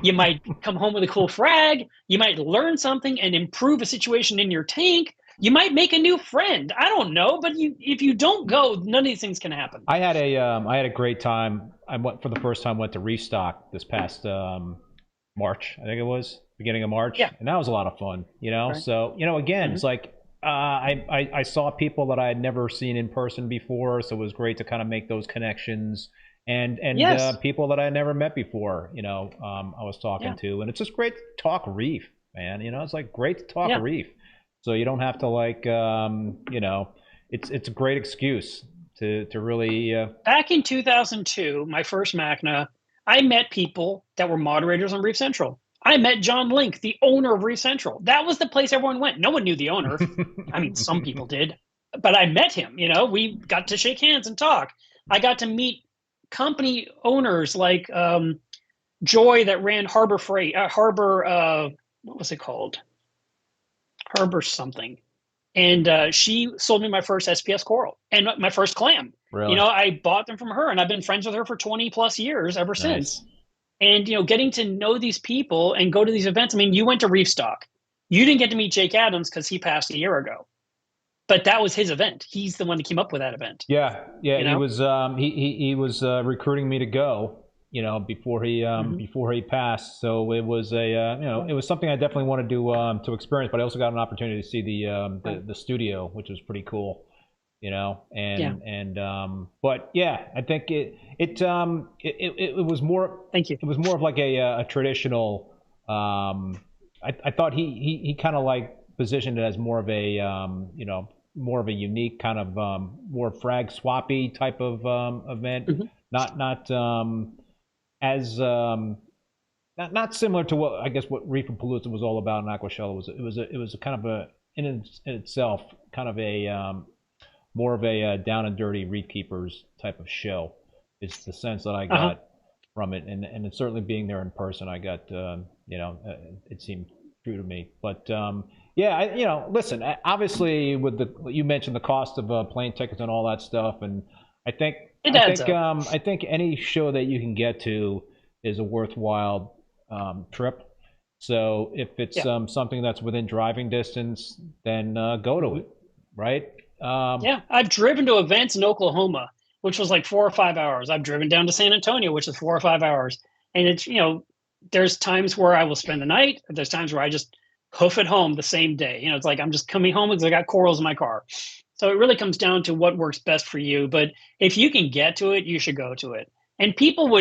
You might come home with a cool frag. You might learn something and improve a situation in your tank. You might make a new friend. I don't know, but if you don't go, none of these things can happen. I had a great time. I went for the first time. Went to Reefstock this past March. I think it was beginning of March. Yeah, and that was a lot of fun. You know, right. So you know, again, it's like I saw people that I had never seen in person before, so it was great to kind of make those connections. And people that I had never met before, you know, I was talking to, and it's just great to talk reef, man. You know, it's like great to talk reef. So you don't have to like, you know, it's a great excuse to really. Back in 2002, my first Magna, I met people that were moderators on Reef Central. I met John Link, the owner of Reef Central. That was the place everyone went. No one knew the owner. I mean, some people did, but I met him. You know, we got to shake hands and talk. I got to meet company owners like Joy that ran Harbor Freight, what was it called? Harbor something. And she sold me my first SPS coral and my first clam. Really? You know, I bought them from her and I've been friends with her for 20 plus years ever since. And, you know, getting to know these people and go to these events. I mean, you went to Reefstock. You didn't get to meet Jake Adams because he passed a year ago. But that was his event. He's the one that came up with that event. Yeah, yeah. You know? He was recruiting me to go. You know, before he passed. So it was it was something I definitely wanted to experience. But I also got an opportunity to see the studio, which was pretty cool. But yeah, I think it was more. Thank you. It was more of like a traditional. I thought he kind of like positioned it as more of a more of a unique kind of more frag swappy type of event, not as not similar to what I guess what Reefapalooza was all about in Aquashell. It was a kind of a in itself kind of a more of a down and dirty reef keepers type of show. It's the sense that I got from it, and it's certainly being there in person, I got it seemed true to me. But yeah, listen, obviously with you mentioned the cost of plane tickets and all that stuff, and I think I think any show that you can get to is a worthwhile trip. So if it's something that's within driving distance, then go to it, right? I've driven to events in Oklahoma, which was like 4 or 5 hours. I've driven down to San Antonio, which is 4 or 5 hours. And it's, there's times where I will spend the night. There's times where I just hoof it home the same day. It's like I'm just coming home because I got corals in my car. So it really comes down to what works best for you. But if you can get to it, you should go to it. And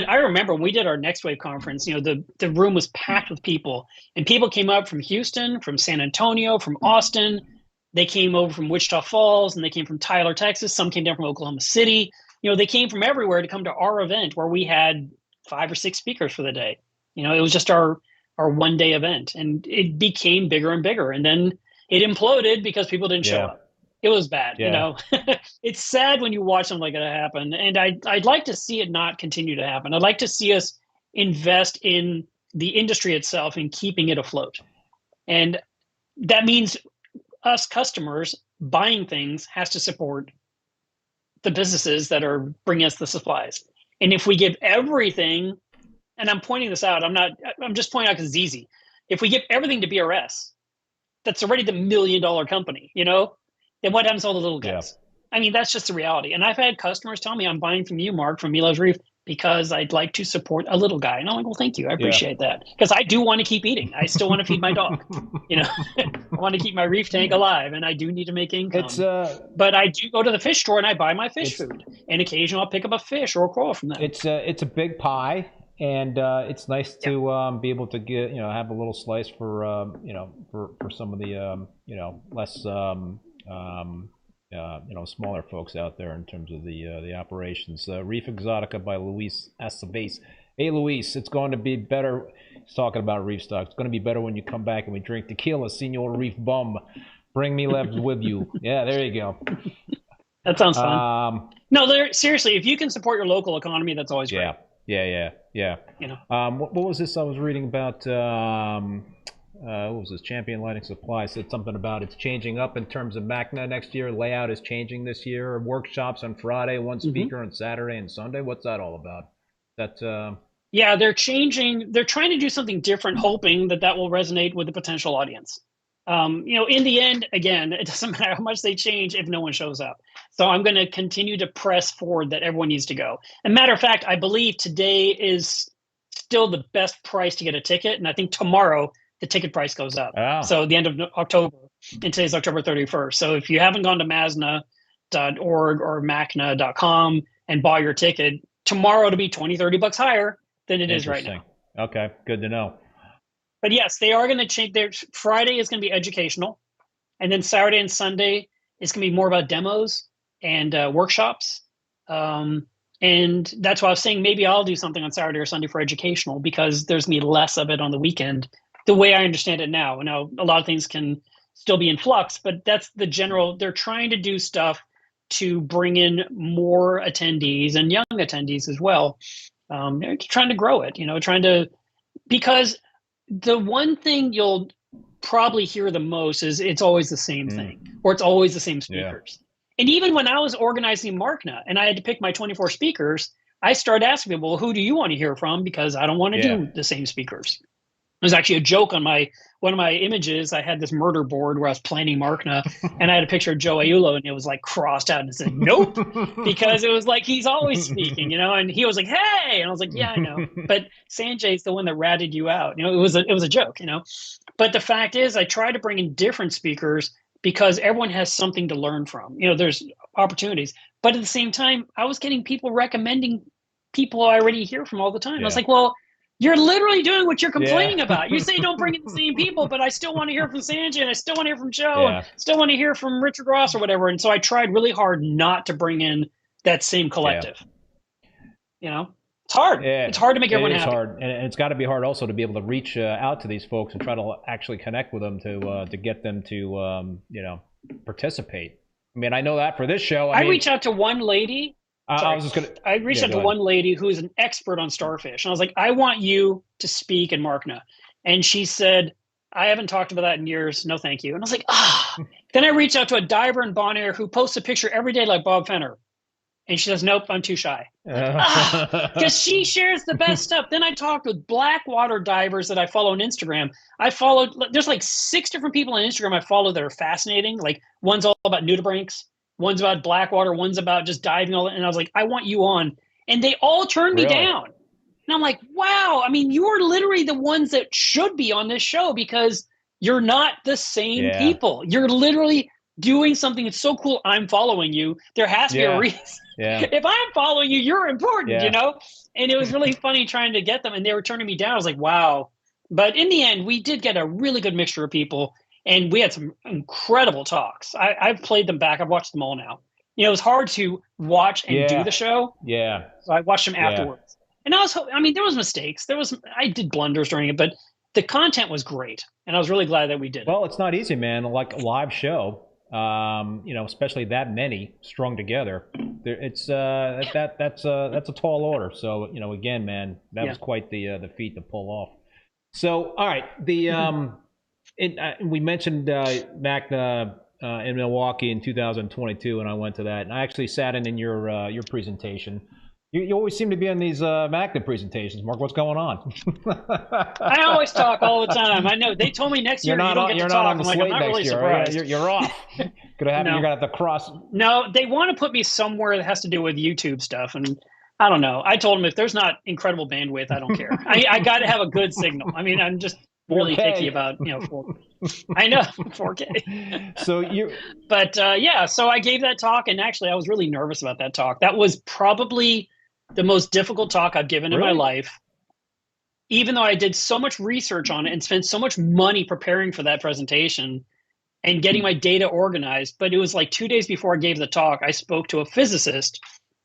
I remember when we did our Next Wave conference, the room was packed with people. And people came up from Houston, from San Antonio, from Austin. They came over from Wichita Falls, and they came from Tyler, Texas. Some came down from Oklahoma City. They came from everywhere to come to our event where we had 5 or 6 speakers for the day. It was just our 1-day event, and it became bigger and bigger. And then it imploded because people didn't show up. It was bad. It's sad when you watch something like that happen. And I'd like to see it not continue to happen. I'd like to see us invest in the industry itself and keeping it afloat. And that means us customers buying things has to support the businesses that are bringing us the supplies. And if we give everything, and I'm pointing this out, I'm just pointing out because it's easy. If we give everything to BRS, that's already the $1 million company, then what happens to all the little guys? I mean, that's just the reality. And I've had customers tell me, I'm buying from you, Mark, from Melev's Reef, because I'd like to support a little guy. And I'm like, well, thank you. I appreciate that. Because I do want to keep eating. I still want to feed my dog. I want to keep my reef tank alive, and I do need to make income. But I do go to the fish store and I buy my fish food. And occasionally I'll pick up a fish or a coral from them. It's a big pie, and it's nice to be able to get have a little slice for for some of the less smaller folks out there in terms of the operations. Reef Exotica by Luis Aceves. Hey, Luis, it's going to be better. He's talking about Reefstock. It's going to be better when you come back and we drink tequila, Senor Reef Bum. Bring me Melev with you. Yeah, there you go. That sounds fun. No, seriously, if you can support your local economy, that's always great. Yeah. What was this I was reading about? What was this? Champion Lighting Supply said something about it's changing up in terms of MACNA next year. Layout is changing this year. Workshops on Friday, 1 speaker on Saturday and Sunday. What's that all about? Yeah, they're changing. They're trying to do something different, hoping that will resonate with the potential audience. In the end, again, it doesn't matter how much they change if no one shows up. So I'm going to continue to press forward that everyone needs to go. And matter of fact, I believe today is still the best price to get a ticket. And I think tomorrow the ticket price goes up. Oh. So the end of October, and today's October 31st. So if you haven't gone to masna.org or macna.com and bought your ticket, tomorrow it'll be $20-$30 higher than it is right now. Okay, good to know. But yes, they are going to change. Friday is going to be educational, and then Saturday and Sunday is going to be more about demos and workshops. And that's why I was saying maybe I'll do something on Saturday or Sunday for educational, because there's going to be less of it on the weekend, the way I understand it now. Now, a lot of things can still be in flux, but that's the general. They're trying to do stuff to bring in more attendees and young attendees as well. They're trying to grow it, because the one thing you'll probably hear the most is it's always the same thing, or it's always the same speakers. Yeah. And even when I was organizing Markna and I had to pick my 24 speakers, I started asking people, well, who do you want to hear from? Because I don't want to do the same speakers. There's actually a joke on one of my images. I had this murder board where I was planning Markna, and I had a picture of Joe Aiullo, and it was like crossed out and said, nope, because it was like he's always speaking, and he was like, hey, and I was like, yeah, I know. But Sanjay's the one that ratted you out. It was a joke, But the fact is, I try to bring in different speakers because everyone has something to learn from. There's opportunities, but at the same time, I was getting people recommending people I already hear from all the time. I was like, well, you're literally doing what you're complaining about. You say don't bring in the same people, but I still want to hear from Sanjay, and I still want to hear from Joe, and still want to hear from Richard Ross or whatever. And so I tried really hard not to bring in that same collective. It's hard. It's hard to make everyone happy. It's hard, and it's got to be hard also to be able to reach out to these folks and try to actually connect with them to get them to participate. I mean, I know that for this show. I reached out to one lady. I reached out to one lady who's an expert on starfish, and I was like, I want you to speak in Marna. And she said, I haven't talked about that in years. No, thank you. And I was like, Then I reached out to a diver in Bon Air who posts a picture every day like Bob Fenner. And she says, nope, I'm too shy. Because she shares the best stuff. Then I talked with blackwater divers that I follow on Instagram. There's like 6 different people on Instagram I follow that are fascinating. Like one's all about nudibranchs, one's about blackwater, one's about just diving. And I was like, I want you on. And they all turned me down. And I'm like, wow. I mean, you are literally the ones that should be on this show because you're not the same people. You're literally doing something that's so cool. I'm following you. There has to be a reason. If I'm following you, you're important, And it was really funny trying to get them, and they were turning me down. I was like, wow. But in the end, we did get a really good mixture of people, and we had some incredible talks. I've played them back. I've watched them all now. It was hard to watch and do the show. So I watched them afterwards. And there was mistakes. I did blunders during it, but the content was great, and I was really glad that we did it. Well, it's not easy, man. Like a live show, especially that many strung together. That's a tall order. So again, man, that was quite the feat to pull off. So all right, we mentioned Magna in Milwaukee in 2022, and I went to that, and I actually sat in your presentation. You always seem to be on these Magna presentations, Mark. What's going on? I always talk all the time. I know. They told me next year you don't get to talk. On the slate I'm not really surprised. You're off. You're gonna have to cross. No, they want to put me somewhere that has to do with YouTube stuff, and I don't know. I told them if there's not incredible bandwidth, I don't care. I got to have a good signal. I mean, I'm just really 4K. picky about 4K. I know 4K. So But so I gave that talk, and actually, I was really nervous about that talk. That was probably the most difficult talk I've given in my life, even though I did so much research on it and spent so much money preparing for that presentation and getting my data organized. But it was like 2 days before I gave the talk, I spoke to a physicist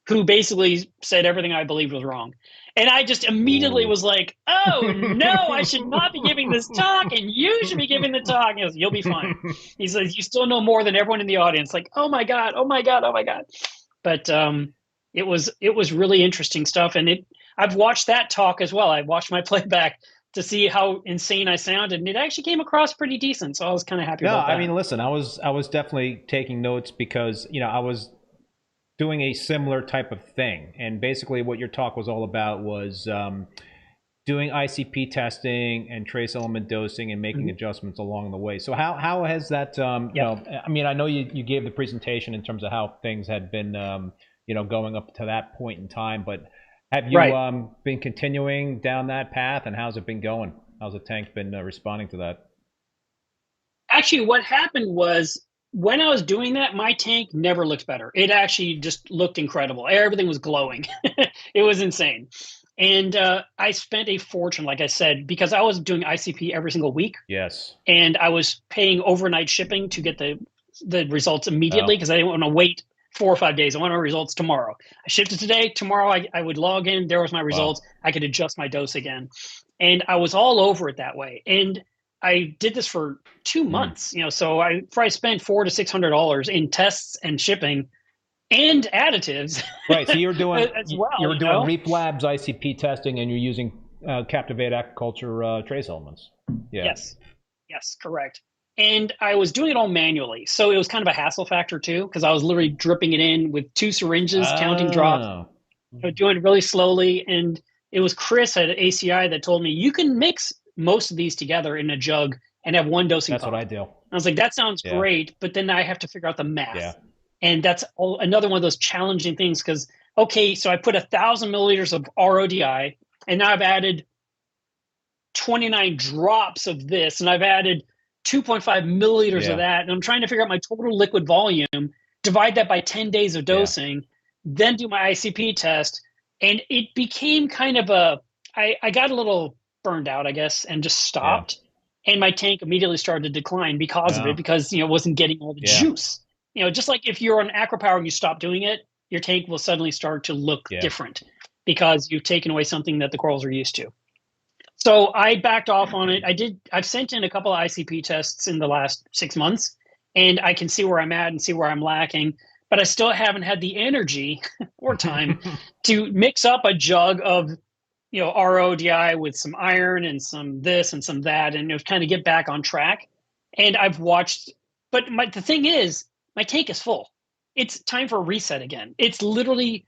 who basically said everything I believed was wrong. And I just immediately was like, oh, no, I should not be giving this talk, and you should be giving the talk. And he goes, you'll be fine. He says, you still know more than everyone in the audience. Like, oh, my God, oh, my God, oh, my God. But it was really interesting stuff. And I've watched that talk as well. I watched my playback to see how insane I sounded, and it actually came across pretty decent. So I was kind of happy about that. I mean, listen, I was definitely taking notes because, I was doing a similar type of thing. And basically what your talk was all about was doing ICP testing and trace element dosing and making adjustments along the way. So how has that, I mean, I know you gave the presentation in terms of how things had been, going up to that point in time, but have you been continuing down that path, and how's it been going? How's the tank been responding to that? Actually, what happened was when I was doing that, my tank never looked better. It actually just looked incredible. Everything was glowing. It was insane. And I spent a fortune, like I said, because I was doing ICP every single week. Yes. And I was paying overnight shipping to get the results immediately because I didn't want to wait 4 or 5 days. I want my results tomorrow. I shipped it today. Tomorrow I would log in. There was my results. I could adjust my dose again. And I was all over it that way. And I did this for 2 months, so I spent $400 to $600 in tests and shipping and additives. Right. So you're doing as well. You're doing Reef Labs ICP testing, and you're using Captivate Aquaculture trace elements. Yeah. Yes, correct. And I was doing it all manually, so it was kind of a hassle factor too, because I was literally dripping it in with 2 syringes, counting drops, doing it really slowly. And it was Chris at ACI that told me you can mix most of these together in a jug and have one dosing. That's what I do. I was like, that sounds great, but then I have to figure out the math, and that's another one of those challenging things. Because so I put 1,000 milliliters of RODI, and now I've added 29 drops of this, and I've added 2.5 milliliters of that, and I'm trying to figure out my total liquid volume, divide that by 10 days of dosing, then do my ICP test, and it became kind of I got a little burned out, I guess, and just stopped. And my tank immediately started to decline because of it, because it wasn't getting all the juice. Just like if you're on AquaPower and you stop doing it, your tank will suddenly start to look different because you've taken away something that the corals are used to. So I backed off on it. I've sent in a couple of ICP tests in the last 6 months, and I can see where I'm at and see where I'm lacking, but I still haven't had the energy or time to mix up a jug of RODI with some iron and some this and some that, and kind of get back on track. And I've watched, but the thing is, my tank is full. It's time for a reset again. It's literally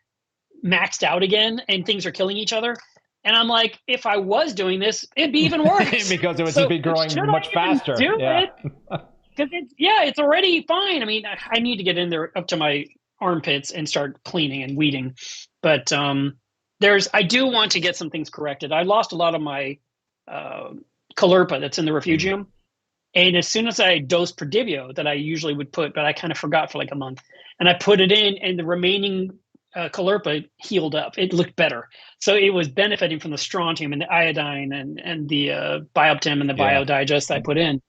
maxed out again, and things are killing each other. And I'm like, if I was doing this, it'd be even worse. Because it would just be growing much faster. Because it's already fine. I mean, I need to get in there up to my armpits and start cleaning and weeding. But I do want to get some things corrected. I lost a lot of my Caulerpa that's in the refugium. And as soon as I dosed Perdivio that I usually would put, but I kind of forgot for like a month, and I put it in, and the remaining Caulerpa healed up. It looked better. So it was benefiting from the strontium and the iodine and the Bioptim and the Biodigest I put in.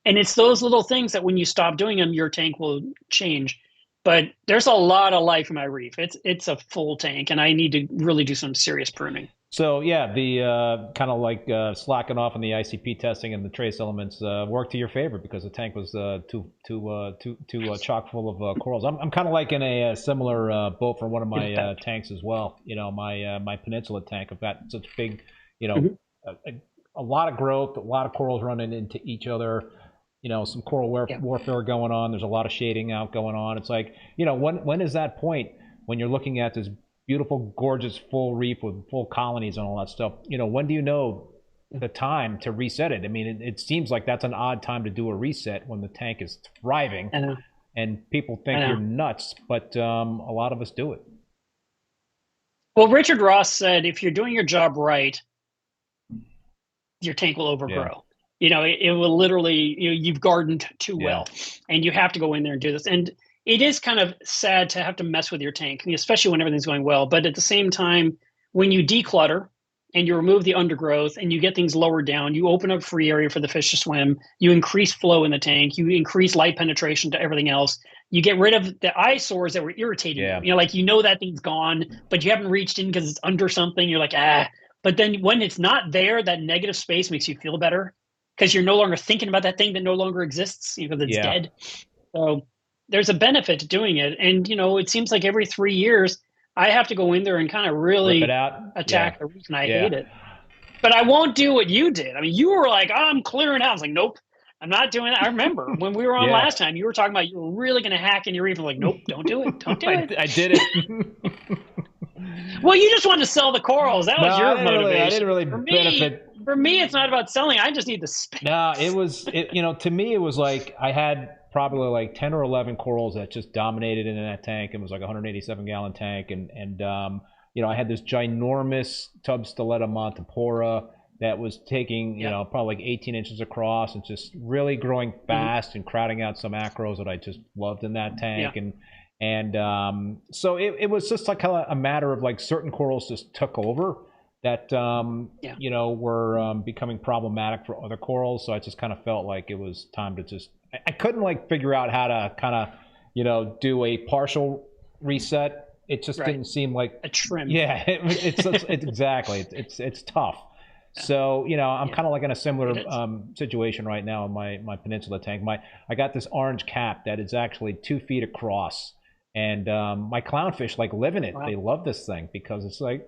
And it's those little things that when you stop doing them, your tank will change. But there's a lot of life in my reef. It's a full tank, and I need to really do some serious pruning. So the kind of like slacking off on the ICP testing and the trace elements worked to your favor because the tank was too chock full of corals. I'm kind of like in a similar boat for one of my tanks as well. My Peninsula tank. I've got such big, a lot of growth, a lot of corals running into each other. Some coral warfare going on. There's a lot of shading out going on. It's like, when is that point when you're looking at this beautiful, gorgeous, full reef with full colonies and all that stuff? When do you know the time to reset it? I mean, it seems like that's an odd time to do a reset when the tank is thriving. And people think you're nuts, but a lot of us do it. Well, Richard Ross said, if you're doing your job right, your tank will overgrow. It will literally, you've gardened too well, and you have to go in there and do this. And it is kind of sad to have to mess with your tank, especially when everything's going well. But at the same time, when you declutter and you remove the undergrowth and you get things lowered down, you open up free area for the fish to swim, you increase flow in the tank, you increase light penetration to everything else. You get rid of the eyesores that were irritating you. That thing's gone, but you haven't reached in because it's under something. You're like, But then when it's not there, that negative space makes you feel better, because you're no longer thinking about that thing that no longer exists because it's dead. So there's a benefit to doing it. And, it seems like every 3 years, I have to go in there and kind of really attack the reef, and I hate it. But I won't do what you did. I mean, you were like, I'm clearing out. I was like, nope, I'm not doing that. I remember when we were on last time, you were talking about you were really going to hack in your reef. I'm like, nope, don't do it. Don't do it. I did it. Well, you just wanted to sell the corals. That was your motivation. I didn't really benefit. For me, it's not about selling. I just need the space. No, to me, it was like I had probably like 10 or 11 corals that just dominated in that tank. It was like a 187-gallon tank. And I had this ginormous tub Stiletta Montipora that was taking, probably like 18 inches across and just really growing fast and crowding out some acros that I just loved in that tank. So it was just like kind of a matter of like certain corals just took over that, were becoming problematic for other corals. So I just kind of felt like it was time to I couldn't like figure out how to kind of, do a partial reset. It just didn't seem like a trim. Yeah, it's exactly. It's tough. So, I'm kind of like in a similar situation right now in my Peninsula tank. I got this orange cap that is actually 2 feet across. And my clownfish live in it. Wow. They love this thing because it's like,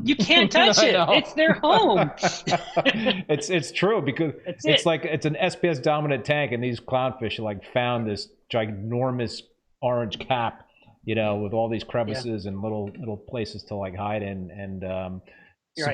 you can't touch it. It's their home. It's true because it's like it's an SPS dominant tank, and these clownfish found this ginormous orange cap, with all these crevices and little places to hide in, and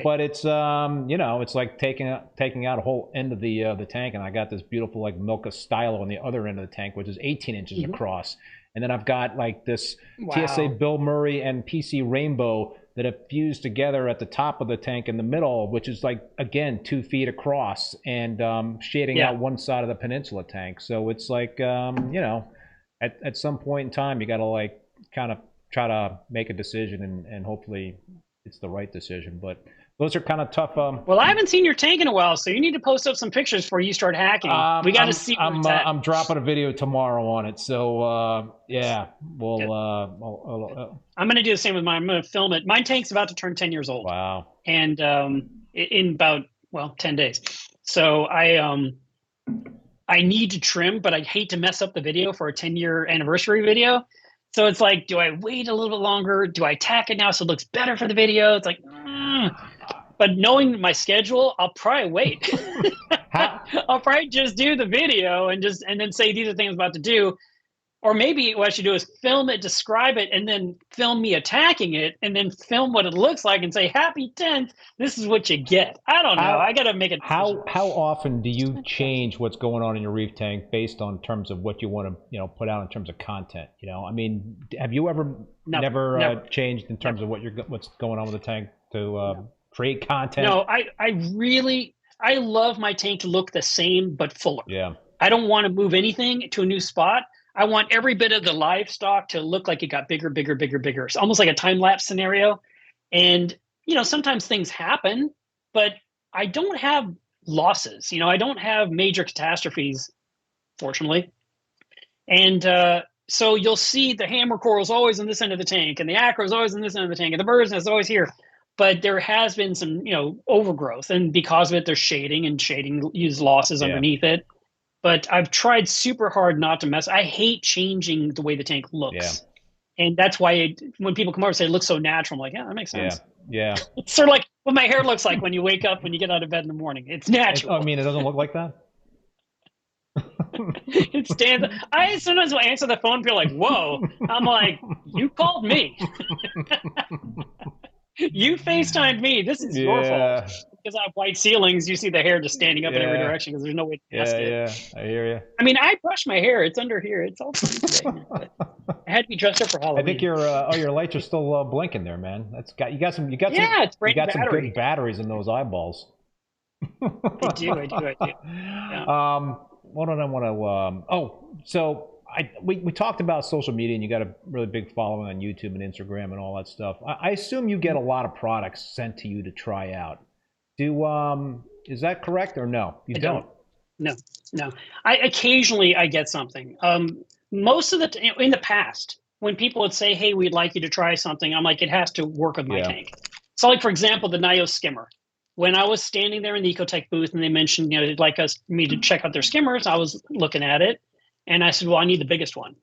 but it's it's like taking out a whole end of the tank, and I got this beautiful Milka stylo on the other end of the tank, which is 18 inches across. And then I've got this TSA Bill Murray and PC Rainbow that have fused together at the top of the tank in the middle, which is like, again, 2 feet across and shading out one side of the peninsula tank. So it's like, you know, at some point in time, you got to like kind of try to make a decision, and hopefully it's the right decision. But those are kind of tough. Well, I haven't seen your tank in a while, so you need to post up some pictures before you start hacking. We got to see. I'm dropping a video tomorrow on it, so yeah, we'll. I'm going to do the same with mine. I'm going to film it. My tank's about to turn 10 years old. Wow. And in about 10 days. So I need to trim, but I hate to mess up the video for a 10-year anniversary video. So it's like, do I wait a little bit longer? Do I tack it now so it looks better for the video? It's like, But knowing my schedule, I'll probably wait. I'll probably just do the video and then say these are things I'm about to do. Or maybe what I should do is film it, describe it, and then film me attacking it, and then film what it looks like and say, happy 10th, this is what you get. I don't know. I got to make it. How often do you change what's going on in your reef tank based on terms of what you want to, you know, put out in terms of content? You know, I mean, have you ever never changed in terms of what's going on with the tank to create content? No, I love my tank to look the same but fuller. Yeah. I don't want to move anything to a new spot. I want every bit of the livestock to look like it got bigger, bigger, bigger, bigger. It's almost like a time-lapse scenario. And, you know, sometimes things happen, but I don't have losses. You know, I don't have major catastrophes, fortunately. And so you'll see the hammer coral is always on this end of the tank, and the acro is always on this end of the tank, and the bird's nest is always here. But there has been some, you know, overgrowth. And because of it, there's shading, and shading uses losses underneath it. But I've tried super hard not to mess. I hate changing the way the tank looks. Yeah. And that's why when people come over and say it looks so natural, I'm like, yeah, that makes sense. Yeah. It's sort of like what my hair looks like when you wake up, when you get out of bed in the morning. It's natural. I mean, it doesn't look like that? It stands. I sometimes will answer the phone and feel like, whoa. I'm like, you called me. You FaceTimed me. This is your fault. Because I have white ceilings, you see the hair just standing up in every direction because there's no way to test it. Yeah, I hear you. I mean, I brush my hair. It's under here. It's all today. I had to be dressed up for Halloween. I think your lights are still blinking there, man. You got some good batteries in those eyeballs. I do. Yeah. What did I want to? So we talked about social media, and you got a really big following on YouTube and Instagram and all that stuff. I assume you get a lot of products sent to you to try out. Is that correct or no? You don't? No. I occasionally get something. Most of in the past, when people would say, "Hey, we'd like you to try something," I'm like, it has to work with my tank. So, like for example, the Nio skimmer. When I was standing there in the Ecotech booth and they mentioned, you know, they'd like me to check out their skimmers, I was looking at it and I said, "Well, I need the biggest one."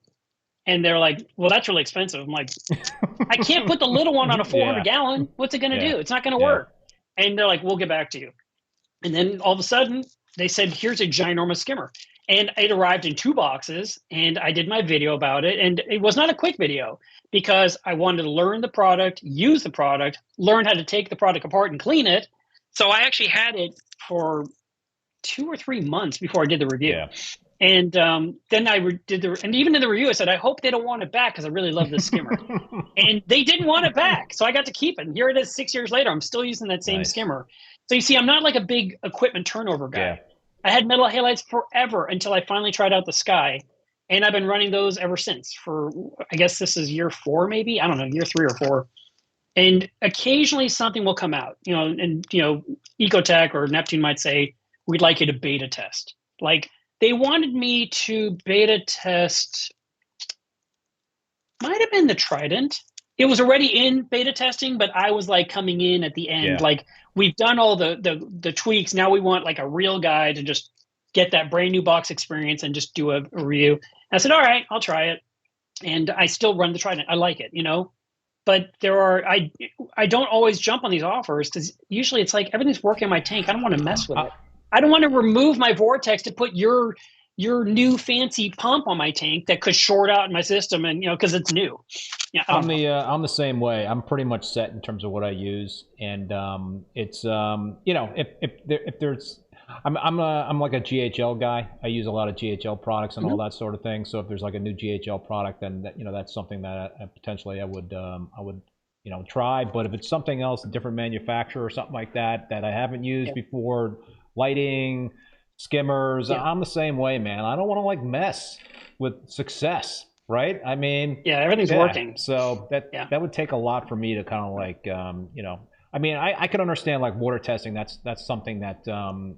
And they're like, "Well, that's really expensive." I'm like, "I can't put the little one on a 400 gallon. What's it going to do? It's not going to work." And they're like, "We'll get back to you." And then all of a sudden they said, "Here's a ginormous skimmer." And it arrived in 2 boxes and I did my video about it. And it was not a quick video because I wanted to learn the product, use the product, learn how to take the product apart and clean it. So I actually had it for 2 or 3 months before I did the review. Yeah. And then I did and even in the review, I said, "I hope they don't want it back because I really love this skimmer." And they didn't want it back. So I got to keep it. And here it is 6 years later. I'm still using that same skimmer. So you see, I'm not like a big equipment turnover guy. Yeah. I had metal halides forever until I finally tried out the Sky. And I've been running those ever since for, I guess this is year 4, maybe. I don't know, year 3 or 4. And occasionally something will come out, you know, and, you know, Ecotech or Neptune might say, "We'd like you to beta test." Like, they wanted me to beta test, might have been the Trident. It was already in beta testing, but I was like coming in at the end. Like, we've done all the tweaks. Now we want like a real guy to just get that brand new box experience and just do a review. And I said, all right, I'll try it. And I still run the Trident. I like it, you know, but I don't always jump on these offers because usually it's like everything's working in my tank. I don't want to mess with it. I don't want to remove my vortex to put your new fancy pump on my tank that could short out my system, and you know, because it's new. Yeah, I'm the same way. I'm pretty much set in terms of what I use, and it's you know, if there's I'm like a GHL guy. I use a lot of GHL products and all that sort of thing. So if there's like a new GHL product, then that, you know, that's something that potentially I would you know, try. But if it's something else, a different manufacturer or something like that that I haven't used before, lighting, skimmers, I'm the same way, man. I don't want to like mess with success, right? I mean, everything's working. So that would take a lot for me to kind of like, you know, I mean, I could understand like water testing. That's something that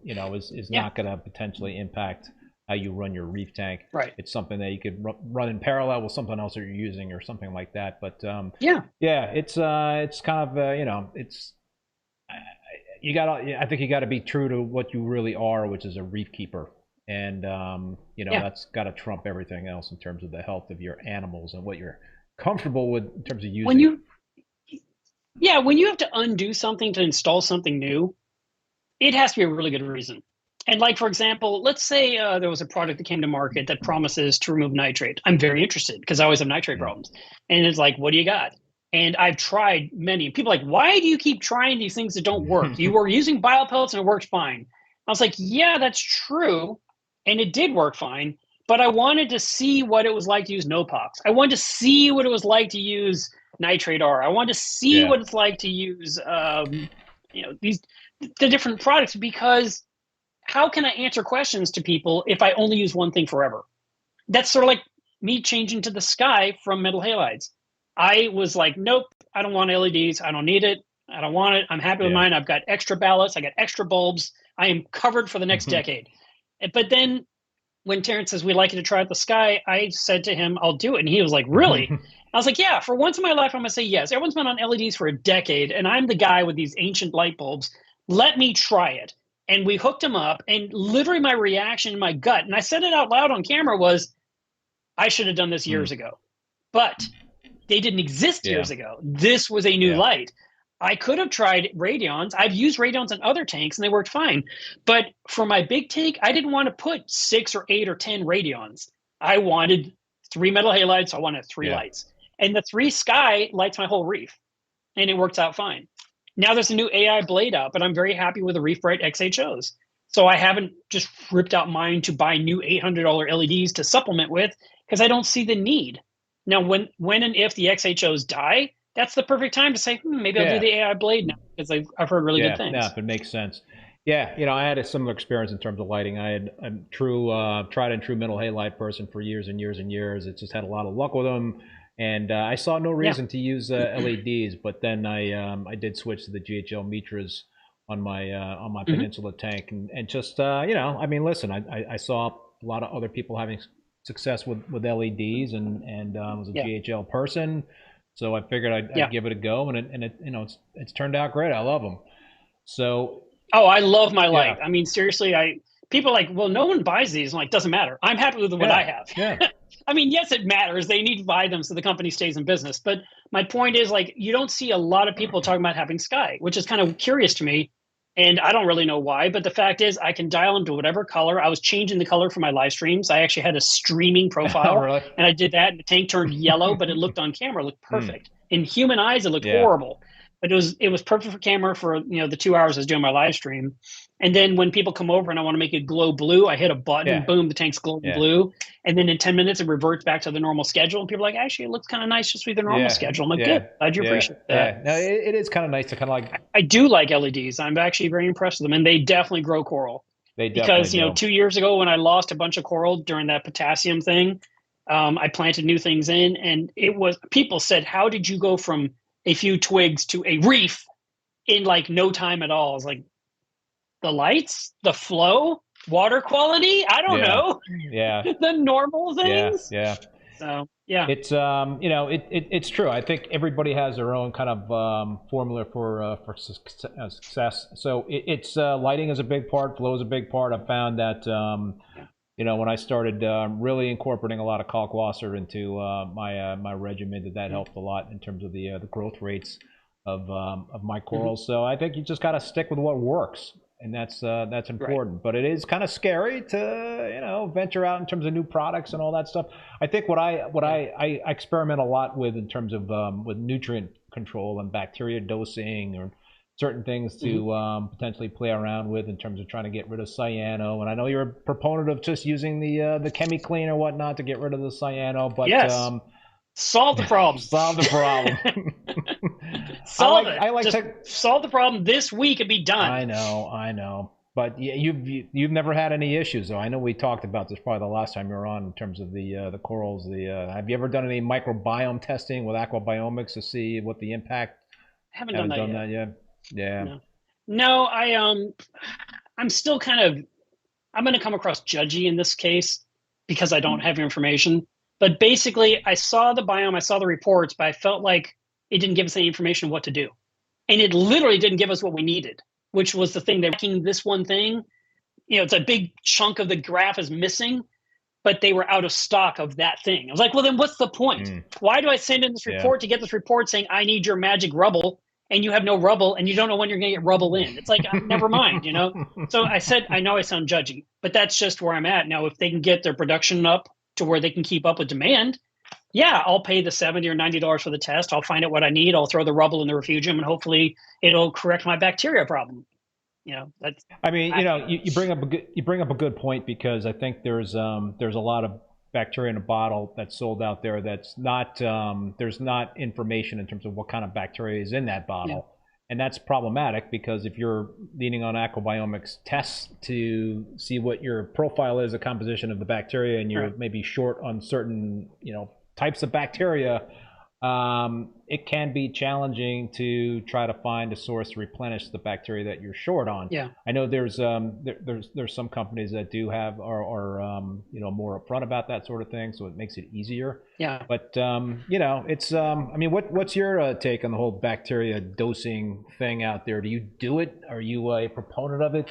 you know, is not going to potentially impact how you run your reef tank. Right. It's something that you could run in parallel with something else that you're using or something like that. But it's kind of you know, it's you got. I think you got to be true to what you really are, which is a reef keeper. And you know, that's got to trump everything else in terms of the health of your animals and what you're comfortable with in terms of using. When you have to undo something to install something new, it has to be a really good reason. And like, for example, let's say there was a product that came to market that promises to remove nitrate. I'm very interested because I always have nitrate problems. And it's like, what do you got? And I've tried many. People are like, why do you keep trying these things that don't work? You were using biopellets and it worked fine. I was like, yeah, that's true. And it did work fine. But I wanted to see what it was like to use Nopox. I wanted to see what it was like to use Nitrate R. I wanted to see what it's like to use, you know, the different products, because how can I answer questions to people if I only use one thing forever? That's sort of like me changing to the sky from metal halides. I was like, nope, I don't want LEDs. I don't need it. I don't want it. I'm happy with mine. I've got extra ballasts. I got extra bulbs. I am covered for the next decade. But then when Terrence says we'd like you to try out the sky, I said to him, I'll do it. And he was like, really? I was like, yeah, for once in my life, I'm going to say yes. Everyone's been on LEDs for a decade, and I'm the guy with these ancient light bulbs. Let me try it. And we hooked him up, and literally my reaction in my gut, and I said it out loud on camera, was, I should have done this years ago. But they didn't exist years ago. This was a new light. I could have tried Radions. I've used Radions in other tanks, and they worked fine. But for my big tank, I didn't want to put 6 or 8 or 10 Radions. I wanted 3 metal halides, so I wanted 3 lights. And the 3 sky lights my whole reef, and it works out fine. Now there's a new AI blade out, but I'm very happy with the Reef Brite XHOs. So I haven't just ripped out mine to buy new $800 LEDs to supplement with, because I don't see the need. Now, when and if the XHOs die, that's the perfect time to say, maybe I'll do the AI blade now, because I've heard really good things. Yeah, it makes sense. Yeah, you know, I had a similar experience in terms of lighting. I had a true, tried and true metal halide person for years and years and years. It just had a lot of luck with them. And I saw no reason to use LEDs, but then I did switch to the GHL Mitras on my Peninsula tank, and just you know, I mean, listen, I saw a lot of other people having success with LEDs, and was a GHL person, so I figured I'd give it a go, and it you know, it's turned out great. I love them. So I love my light. I mean, seriously, people are like, well, no one buys these. I'm like, doesn't matter. I'm happy with what I have. Yeah. I mean, yes, it matters. They need to buy them so the company stays in business. But my point is, like, you don't see a lot of people talking about having sky, which is kind of curious to me. And I don't really know why. But the fact is, I can dial them to whatever color. I was changing the color for my live streams. I actually had a streaming profile. Really? And I did that. And the tank turned yellow, but it looked on camera, it looked perfect. In human eyes, it looked horrible. But it was perfect for camera for, you know, the 2 hours I was doing my live stream. And then when people come over and I want to make it glow blue, I hit a button, boom, the tank's glowing blue. And then in 10 minutes, it reverts back to the normal schedule. And people are like, actually, it looks kind of nice just with the normal schedule. I'm like, good. Glad you appreciate that. No, it is kind of nice to kind of like. I do like LEDs. I'm actually very impressed with them. And they definitely grow coral. They definitely Because, you know, 2 years ago when I lost a bunch of coral during that potassium thing, I planted new things in. And people said, how did you go from a few twigs to a reef in like no time at all? I was like, the lights, the flow, water quality, I don't know. Yeah. The normal things. Yeah. So it's you know, it's true. I think everybody has their own kind of formula for success. So it's lighting is a big part, flow is a big part. I've found that you know, when I started really incorporating a lot of kalkwasser into my regimen, that helped a lot in terms of the growth rates of my corals. So I think you just got to stick with what works, and that's important. Right. But it is kind of scary to, you know, venture out in terms of new products and all that stuff. I think what I experiment a lot with in terms of with nutrient control and bacteria dosing, or certain things to potentially play around with in terms of trying to get rid of cyano. And I know you're a proponent of just using the ChemiClean or whatnot to get rid of the cyano, but solve the problem. Solve the problem. Solve it. I like Just solve the problem this week and be done. I know. But you've never had any issues, though. I know we talked about this probably the last time you were on in terms of the corals. Have you ever done any microbiome testing with aquabiomics to see what the impact? I haven't done that yet. Yeah. No, I'm still kind of, I'm going to come across judgy in this case because I don't have information. But basically, I saw the biome, I saw the reports, but I felt like it didn't give us any information on what to do. And it literally didn't give us what we needed, which was the thing. They're lacking this one thing. It's a big chunk of the graph is missing, but they were out of stock of that thing. I was like, well, then what's the point? Why do I send in this report to get this report saying I need your magic rubble, and you have no rubble, and you don't know when you're going to get rubble in? It's like, never mind, So I said, I know I sound judgy, but that's just where I'm at. Now, if they can get their production up to where they can keep up with demand, yeah, I'll pay the $70 or $90 for the test. I'll find out what I need. I'll throw the rubble in the refugium, and hopefully it'll correct my bacteria problem. That's. I mean, you bring up a good point, because I think there's a lot of bacteria in a bottle that's sold out there that's not there's not information in terms of what kind of bacteria is in that bottle. And that's problematic, because if you're leaning on aquabiomics tests to see what your profile is, the composition of the bacteria, and you're maybe short on certain types of bacteria, it can be challenging to try to find a source to replenish the bacteria that you're short on. Yeah. I know there's some companies that do have are more upfront about that sort of thing, so it makes it easier. Yeah. But it's I mean, what's your take on the whole bacteria dosing thing out there? Do you do it? Are you a proponent of it?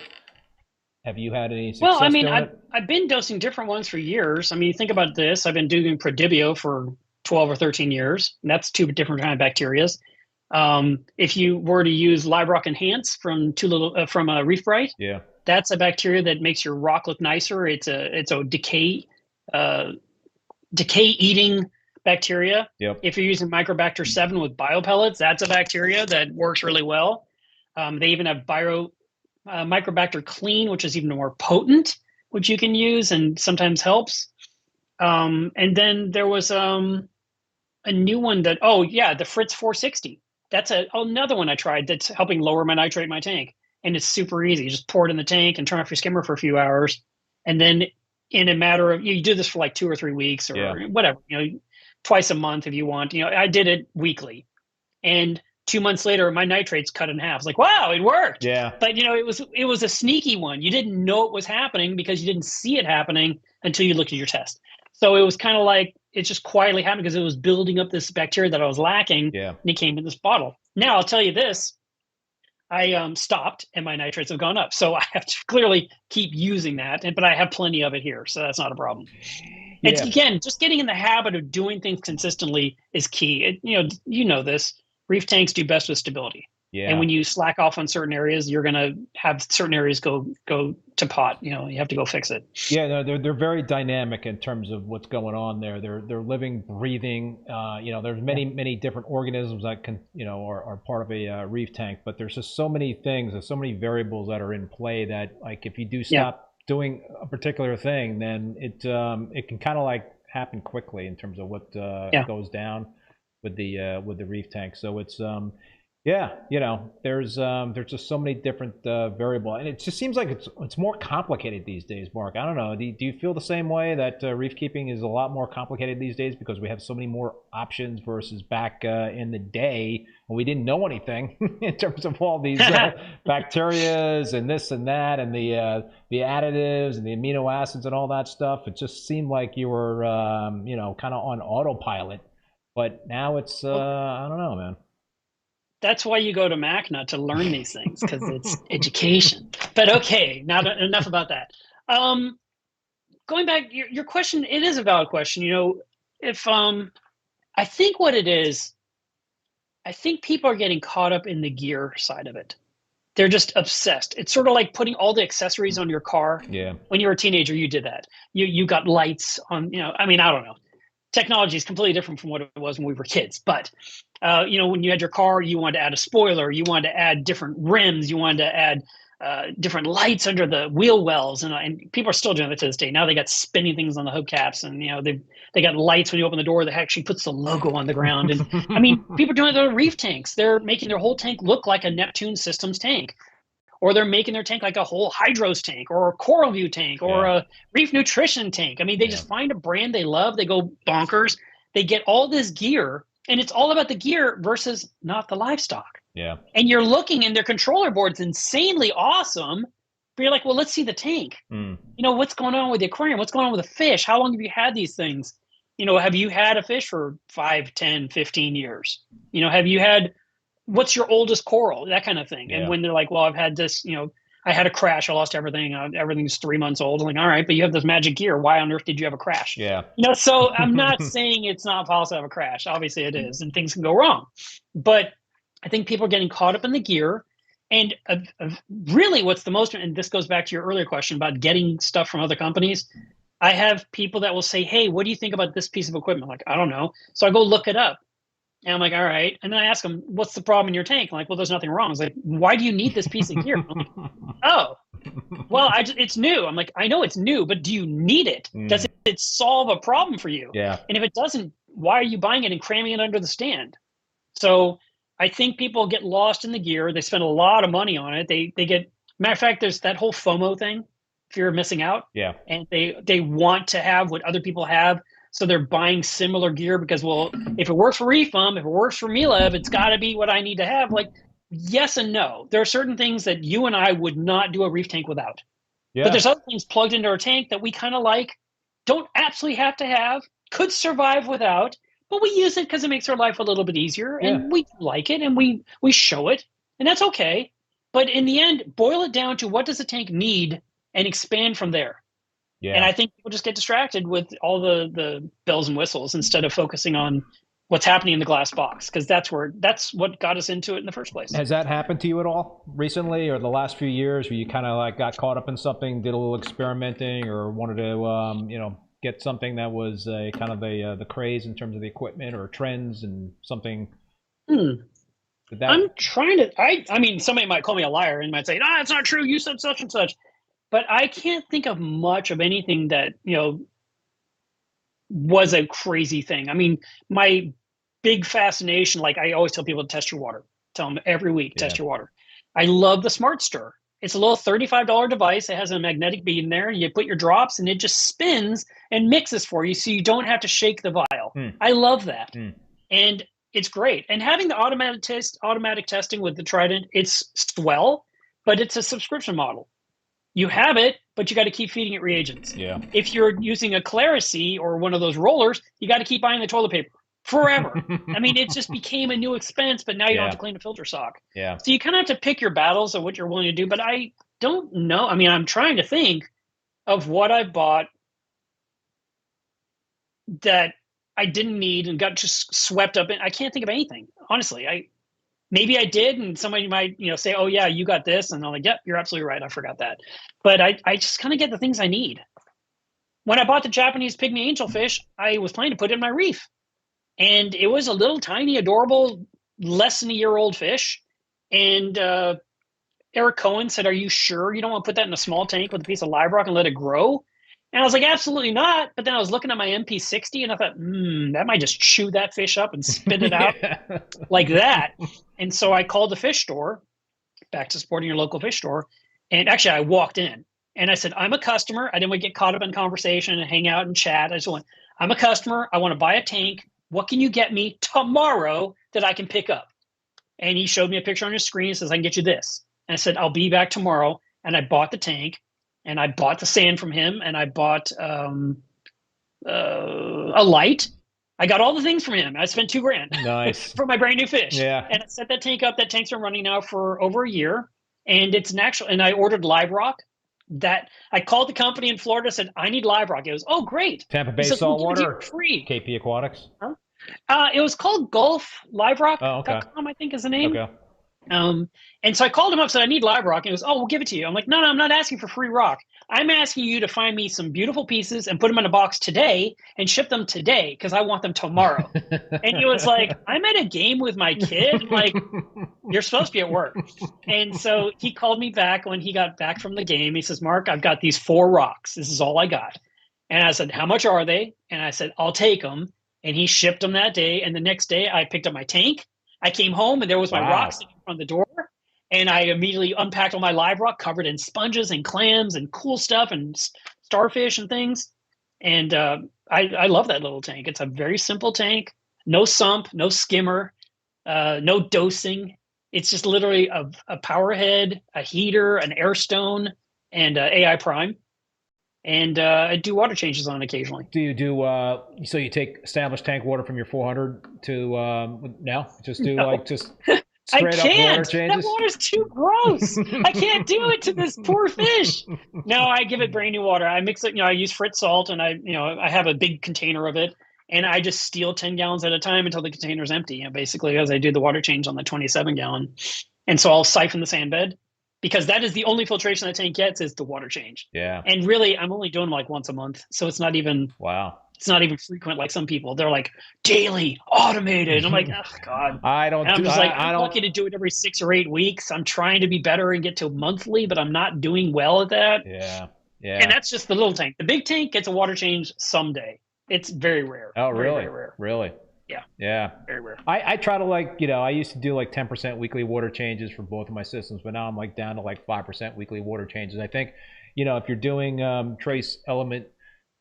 Have you had any success? Well, I mean, doing it? I've been dosing different ones for years. I mean, think about this. I've been doing Prodibio for 12 or 13 years. And that's two different kind of bacterias. If you were to use Live Rock Enhance from Reef Brite, that's a bacteria that makes your rock look nicer. It's a decay eating bacteria. Yep. If you're using Microbacter 7 with biopellets, that's a bacteria that works really well. They even have Microbacter Clean, which is even more potent, which you can use and sometimes helps. And then there was a new one that, the Fritz 460. That's another one I tried that's helping lower my nitrate in my tank. And it's super easy. You just pour it in the tank and turn off your skimmer for a few hours. And then in a matter of, you do this for like 2 or 3 weeks or whatever, twice a month if you want. I did it weekly. And 2 months later, my nitrates cut in half. I was like, wow, it worked. Yeah. But it was a sneaky one. You didn't know it was happening because you didn't see it happening until you looked at your test. So it was kind of like it just quietly happened because it was building up this bacteria that I was lacking. Yeah. And it came in this bottle. Now I'll tell you this. I stopped and my nitrates have gone up. So I have to clearly keep using that. But I have plenty of it here. So that's not a problem. Yeah. It's, again, just getting in the habit of doing things consistently is key. You know this. Reef tanks do best with stability. Yeah. And when you slack off on certain areas, you're going to have certain areas go to pot. You have to go fix it. Yeah, no, they're very dynamic in terms of what's going on there. They're living, breathing. There's many different organisms that can are part of a reef tank, but there's just so many things. There's so many variables that are in play that, like, if you do stop doing a particular thing, then it can kind of like happen quickly in terms of what goes down with the reef tank. So it's there's just so many different variables, and it just seems like it's more complicated these days, Mark. I don't know. Do you feel the same way that reef keeping is a lot more complicated these days because we have so many more options versus back in the day when we didn't know anything in terms of all these bacterias and this and that and the additives and the amino acids and all that stuff? It just seemed like you were kind of on autopilot. But now it's, I don't know, man. That's why you go to Macna to learn these things, because it's education. But okay, now enough about that. Going back, your question, it is a valid question. If I think what it is, I think people are getting caught up in the gear side of it. They're just obsessed. It's sort of like putting all the accessories on your car. Yeah. When you were a teenager, you did that. You got lights on, I don't know. Technology is completely different from what it was when we were kids. But, when you had your car, you wanted to add a spoiler, you wanted to add different rims, you wanted to add different lights under the wheel wells, and people are still doing that to this day. Now they got spinning things on the hubcaps, and they got lights when you open the door that actually puts the logo on the ground. And I mean, people are doing it with reef tanks. They're making their whole tank look like a Neptune Systems tank, or they're making their tank like a whole Hydros tank, or a Coral View tank, or a Reef Nutrition tank. I mean, they just find a brand they love, they go bonkers, they get all this gear, and it's all about the gear versus not the livestock. Yeah. And you're looking, and their controller board's insanely awesome, but you're like, well, let's see the tank. What's going on with the aquarium? What's going on with the fish? How long have you had these things? Have you had a fish for 5, 10, 15 years? Have you had, what's your oldest coral? That kind of thing. And when they're like, well, I've had this, I had a crash, I lost everything. Everything's 3 months old. I'm like, all right, but you have this magic gear. Why on earth did you have a crash? Yeah. So I'm not saying it's not possible to have a crash. Obviously it is, and things can go wrong. But I think people are getting caught up in the gear. And really what's the most, and this goes back to your earlier question about getting stuff from other companies. I have people that will say, hey, what do you think about this piece of equipment? I'm like, I don't know. So I go look it up. And I'm like, all right. And then I ask them, what's the problem in your tank? I'm like, well, there's nothing wrong. I was like, why do you need this piece of gear? I'm like, oh, well, it's new. I'm like, I know it's new, but do you need it? Does it solve a problem for you? Yeah. And if it doesn't, why are you buying it and cramming it under the stand? So I think people get lost in the gear. They spend a lot of money on it. They get, matter of fact, there's that whole FOMO thing, fear of missing out. Yeah. And they want to have what other people have. So they're buying similar gear because, well, if it works for ReefBum, if it works for Melev, it's got to be what I need to have. Like, yes and no. There are certain things that you and I would not do a reef tank without. Yeah. But there's other things plugged into our tank that we kind of like, don't absolutely have to have, could survive without, but we use it because it makes our life a little bit easier, and we like it, and we show it, and that's okay. But in the end, boil it down to what does the tank need and expand from there. Yeah. And I think people just get distracted with all the bells and whistles instead of focusing on what's happening in the glass box, because that's what got us into it in the first place. Has that happened to you at all recently, or the last few years, where you kind of like got caught up in something, did a little experimenting, or wanted to get something that was a kind of the craze in terms of the equipment or trends and something? I'm trying to. I mean, somebody might call me a liar and might say, "Ah, it's not true. You said such and such." But I can't think of much of anything that, was a crazy thing. I mean, my big fascination, like I always tell people to test your water. Tell them every week, test your water. I love the Smart Stir. It's a little $35 device. It has a magnetic bead in there. You put your drops and it just spins and mixes for you, so you don't have to shake the vial. I love that. And it's great. And having the automatic testing with the Trident, it's swell, but it's a subscription model. You have it, but you got to keep feeding it reagents. Yeah. If you're using a Clarisy or one of those rollers, you got to keep buying the toilet paper forever. I mean, it just became a new expense, but now you don't have to clean a filter sock. Yeah. So you kind of have to pick your battles of what you're willing to do. But I don't know. I mean, I'm trying to think of what I bought that I didn't need and got just swept up in. I can't think of anything, honestly. Maybe I did, and somebody might, say, "Oh yeah, you got this," and I'm like, "Yep, you're absolutely right. I forgot that." But I just kind of get the things I need. When I bought the Japanese pygmy angelfish, I was planning to put it in my reef, and it was a little tiny, adorable, less than a year old fish. And Eric Cohen said, "Are you sure you don't want to put that in a small tank with a piece of live rock and let it grow?" And I was like, absolutely not. But then I was looking at my MP60 and I thought, that might just chew that fish up and spit it out like that. And so I called the fish store, back to supporting your local fish store. And actually I walked in and I said, I'm a customer. I didn't want to get caught up in conversation and hang out and chat. I just went, I'm a customer. I want to buy a tank. What can you get me tomorrow that I can pick up? And he showed me a picture on his screen. He says, I can get you this. And I said, I'll be back tomorrow. And I bought the tank. And I bought the sand from him, and I bought a light. I got all the things from him. I spent $2,000 nice for my brand new fish. Yeah. And I set that tank up. That tank's been running now for over a year, and it's natural. And I ordered live rock. That I called the company in Florida, said I need live rock. It was great. Tampa Bay Saltwater, free. KP Aquatics. Huh? It was called Gulf Live Rock. Oh, okay. .com, I think is the name. Okay. And so I called him up, said, I need live rock. And he goes, oh, we'll give it to you. I'm like, no, I'm not asking for free rock. I'm asking you to find me some beautiful pieces and put them in a box today and ship them today because I want them tomorrow. And he was like, I'm at a game with my kid. I'm like, you're supposed to be at work. And so he called me back when he got back from the game. He says, Mark, I've got these 4 rocks. This is all I got. And I said, how much are they? And I said, I'll take them. And he shipped them that day. And the next day I picked up my tank. I came home and there was my rocks sitting on the door. And I immediately unpacked all my live rock covered in sponges and clams and cool stuff and starfish and things. And I love that little tank. It's a very simple tank. No sump, no skimmer, no dosing. It's just literally a power head, a heater, an air stone, and AI prime. And I do water changes on it occasionally. Do you do, so you take established tank water from your 400 to now? Just do just straight up water changes? That water's too gross. I can't do it to this poor fish. No, I give it brand new water. I mix it, I use Fritz salt and I have a big container of it. And I just steal 10 gallons at a time until the container's empty, basically, as I do the water change on the 27 gallon. And so I'll siphon the sand bed, because that is the only filtration that tank gets is the water change. Yeah. And really, I'm only doing them like once a month. So it's not even, it's not even frequent like some people. They're like daily, automated. I'm like, oh God. I'm lucky to do it every 6 or 8 weeks. I'm trying to be better and get to monthly, but I'm not doing well at that. Yeah. Yeah. And that's just the little tank. The big tank gets a water change someday. It's very rare. Oh, very, really? very rare. Really? Yeah. Yeah. Very rare. I try to I used to do like 10% weekly water changes for both of my systems, but now I'm like down to like 5% weekly water changes. I think, if you're doing trace element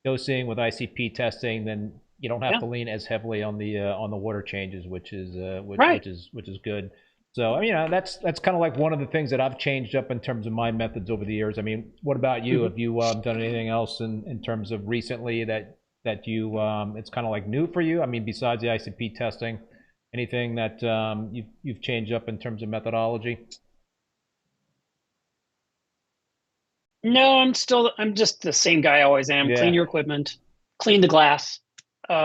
dosing with ICP testing, then you don't have to lean as heavily on the water changes, which is good. So, that's kind of like one of the things that I've changed up in terms of my methods over the years. I mean, what about you? Have you done anything else in terms of recently that you it's kind of like new for you? I mean, besides the ICP testing, anything that you've changed up in terms of methodology? No, I'm just the same guy I always am. Clean your equipment, clean the glass,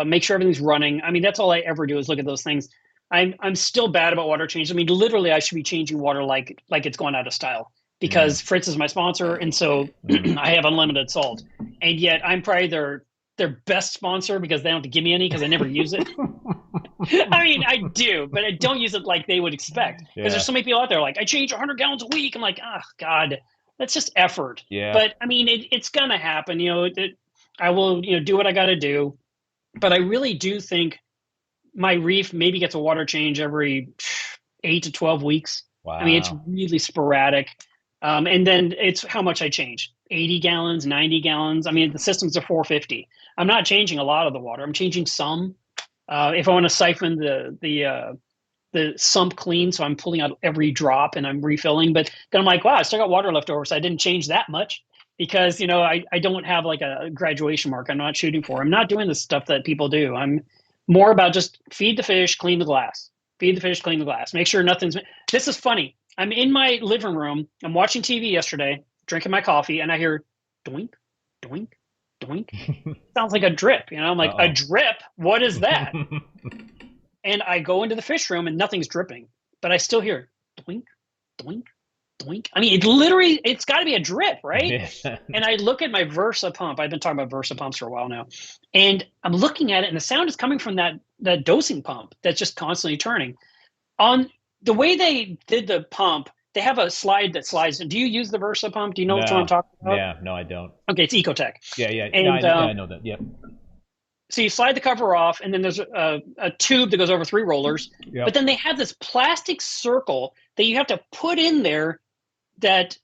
make sure everything's running. I mean, that's all I ever do is look at those things. I'm still bad about water change. I mean, literally, I should be changing water like it's going out of style, because Fritz is my sponsor, and so I have unlimited salt. And yet I'm probably their best sponsor because they don't have to give me any because I never use it. I mean, I do, but I don't use it like they would expect, because there's so many people out there like, I change 100 gallons a week. I'm like, oh God, that's just effort. Yeah. But I mean, it's gonna happen. I will do what I got to do. But I really do think my reef maybe gets a water change every 8 to 12 weeks. Wow. I mean, it's really sporadic. And then it's how much I change. 80 gallons, 90 gallons. I mean, the systems are 450. I'm not changing a lot of the water. I'm changing some. If I want to siphon the sump clean, so I'm pulling out every drop and I'm refilling. But then I'm like, wow, I still got water left over, so I didn't change that much, because I don't have like a graduation mark I'm not shooting for. I'm not doing the stuff that people do. I'm more about just feed the fish, clean the glass. Feed the fish, clean the glass. Make sure nothing's... This is funny. I'm in my living room. I'm watching TV yesterday, drinking my coffee, and I hear doink, doink, doink. Sounds like a drip. I'm like, a drip? What is that? And I go into the fish room and nothing's dripping, but I still hear doink, doink, doink. I mean, it's got to be a drip, right? Yeah. And I look at my Versa pump. I've been talking about Versa pumps for a while now. And I'm looking at it, and the sound is coming from that dosing pump that's just constantly turning. On the way they did the pump, they have a slide that slides. Do you use the Versa pump? Do you know what I'm talking about? Yeah, no, I don't. Okay, it's Ecotech. Yeah. And, I know that. Yep. So you slide the cover off, and then there's a tube that goes over 3 rollers. Yep. But then they have this plastic circle that you have to put in there that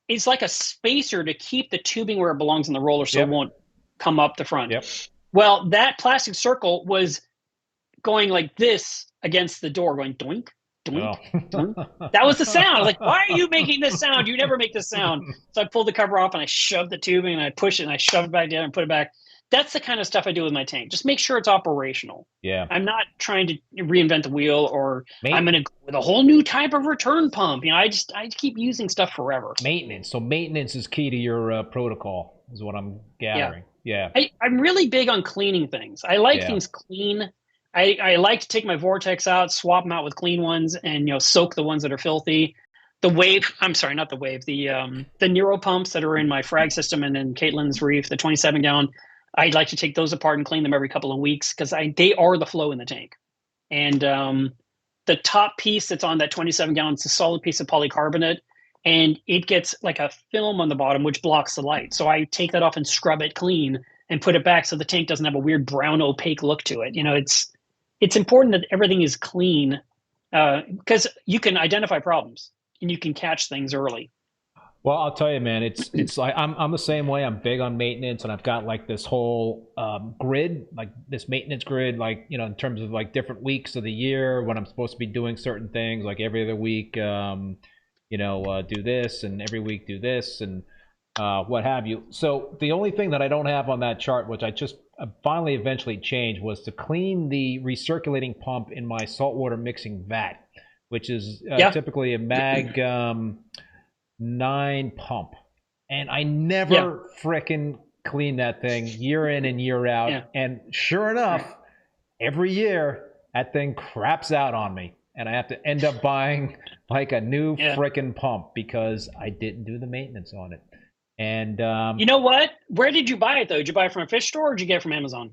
is like a spacer to keep the tubing where it belongs in the roller, so it won't come up the front. Yep. Well, that plastic circle was going like this against the door, going doink, doink, doink. That was the sound. I was like, why are you making this sound? You never make this sound. So I pulled the cover off and I shoved the tubing and I push it and I shove it back down and put it back. That's the kind of stuff I do with my tank. Just make sure it's operational. Yeah. I'm not trying to reinvent the wheel, or I'm going to go with a whole new type of return pump. I keep using stuff forever. Maintenance. So maintenance is key to your protocol, is what I'm gathering. Yeah. I'm really big on cleaning things. I like things clean. I like to take my vortex out, swap them out with clean ones, and soak the ones that are filthy. The wave, I'm sorry, not the wave. The Nero pumps that are in my frag system and in Caitlin's Reef, the 27-gallon. I'd like to take those apart and clean them every couple of weeks because they are the flow in the tank. And the top piece that's on that 27-gallon is a solid piece of polycarbonate, and it gets like a film on the bottom which blocks the light. So I take that off and scrub it clean and put it back so the tank doesn't have a weird brown opaque look to it. It's important that everything is clean because you can identify problems and you can catch things early. Well, I'll tell you, man, it's like I'm the same way. I'm big on maintenance, and I've got like this whole grid, like this maintenance grid, like in terms of like different weeks of the year when I'm supposed to be doing certain things, like every other week, do this, and every week do this, and what have you. So the only thing that I don't have on that chart, which I just finally eventually changed, was to clean the recirculating pump in my saltwater mixing vat, which is typically a Mag 9 pump, and I never frickin' clean that thing year in and year out. And sure enough, every year that thing craps out on me, and I have to end up buying like a new frickin' pump because I didn't do the maintenance on it. And you know what? Where did you buy it though? Did you buy it from a fish store or did you get it from Amazon?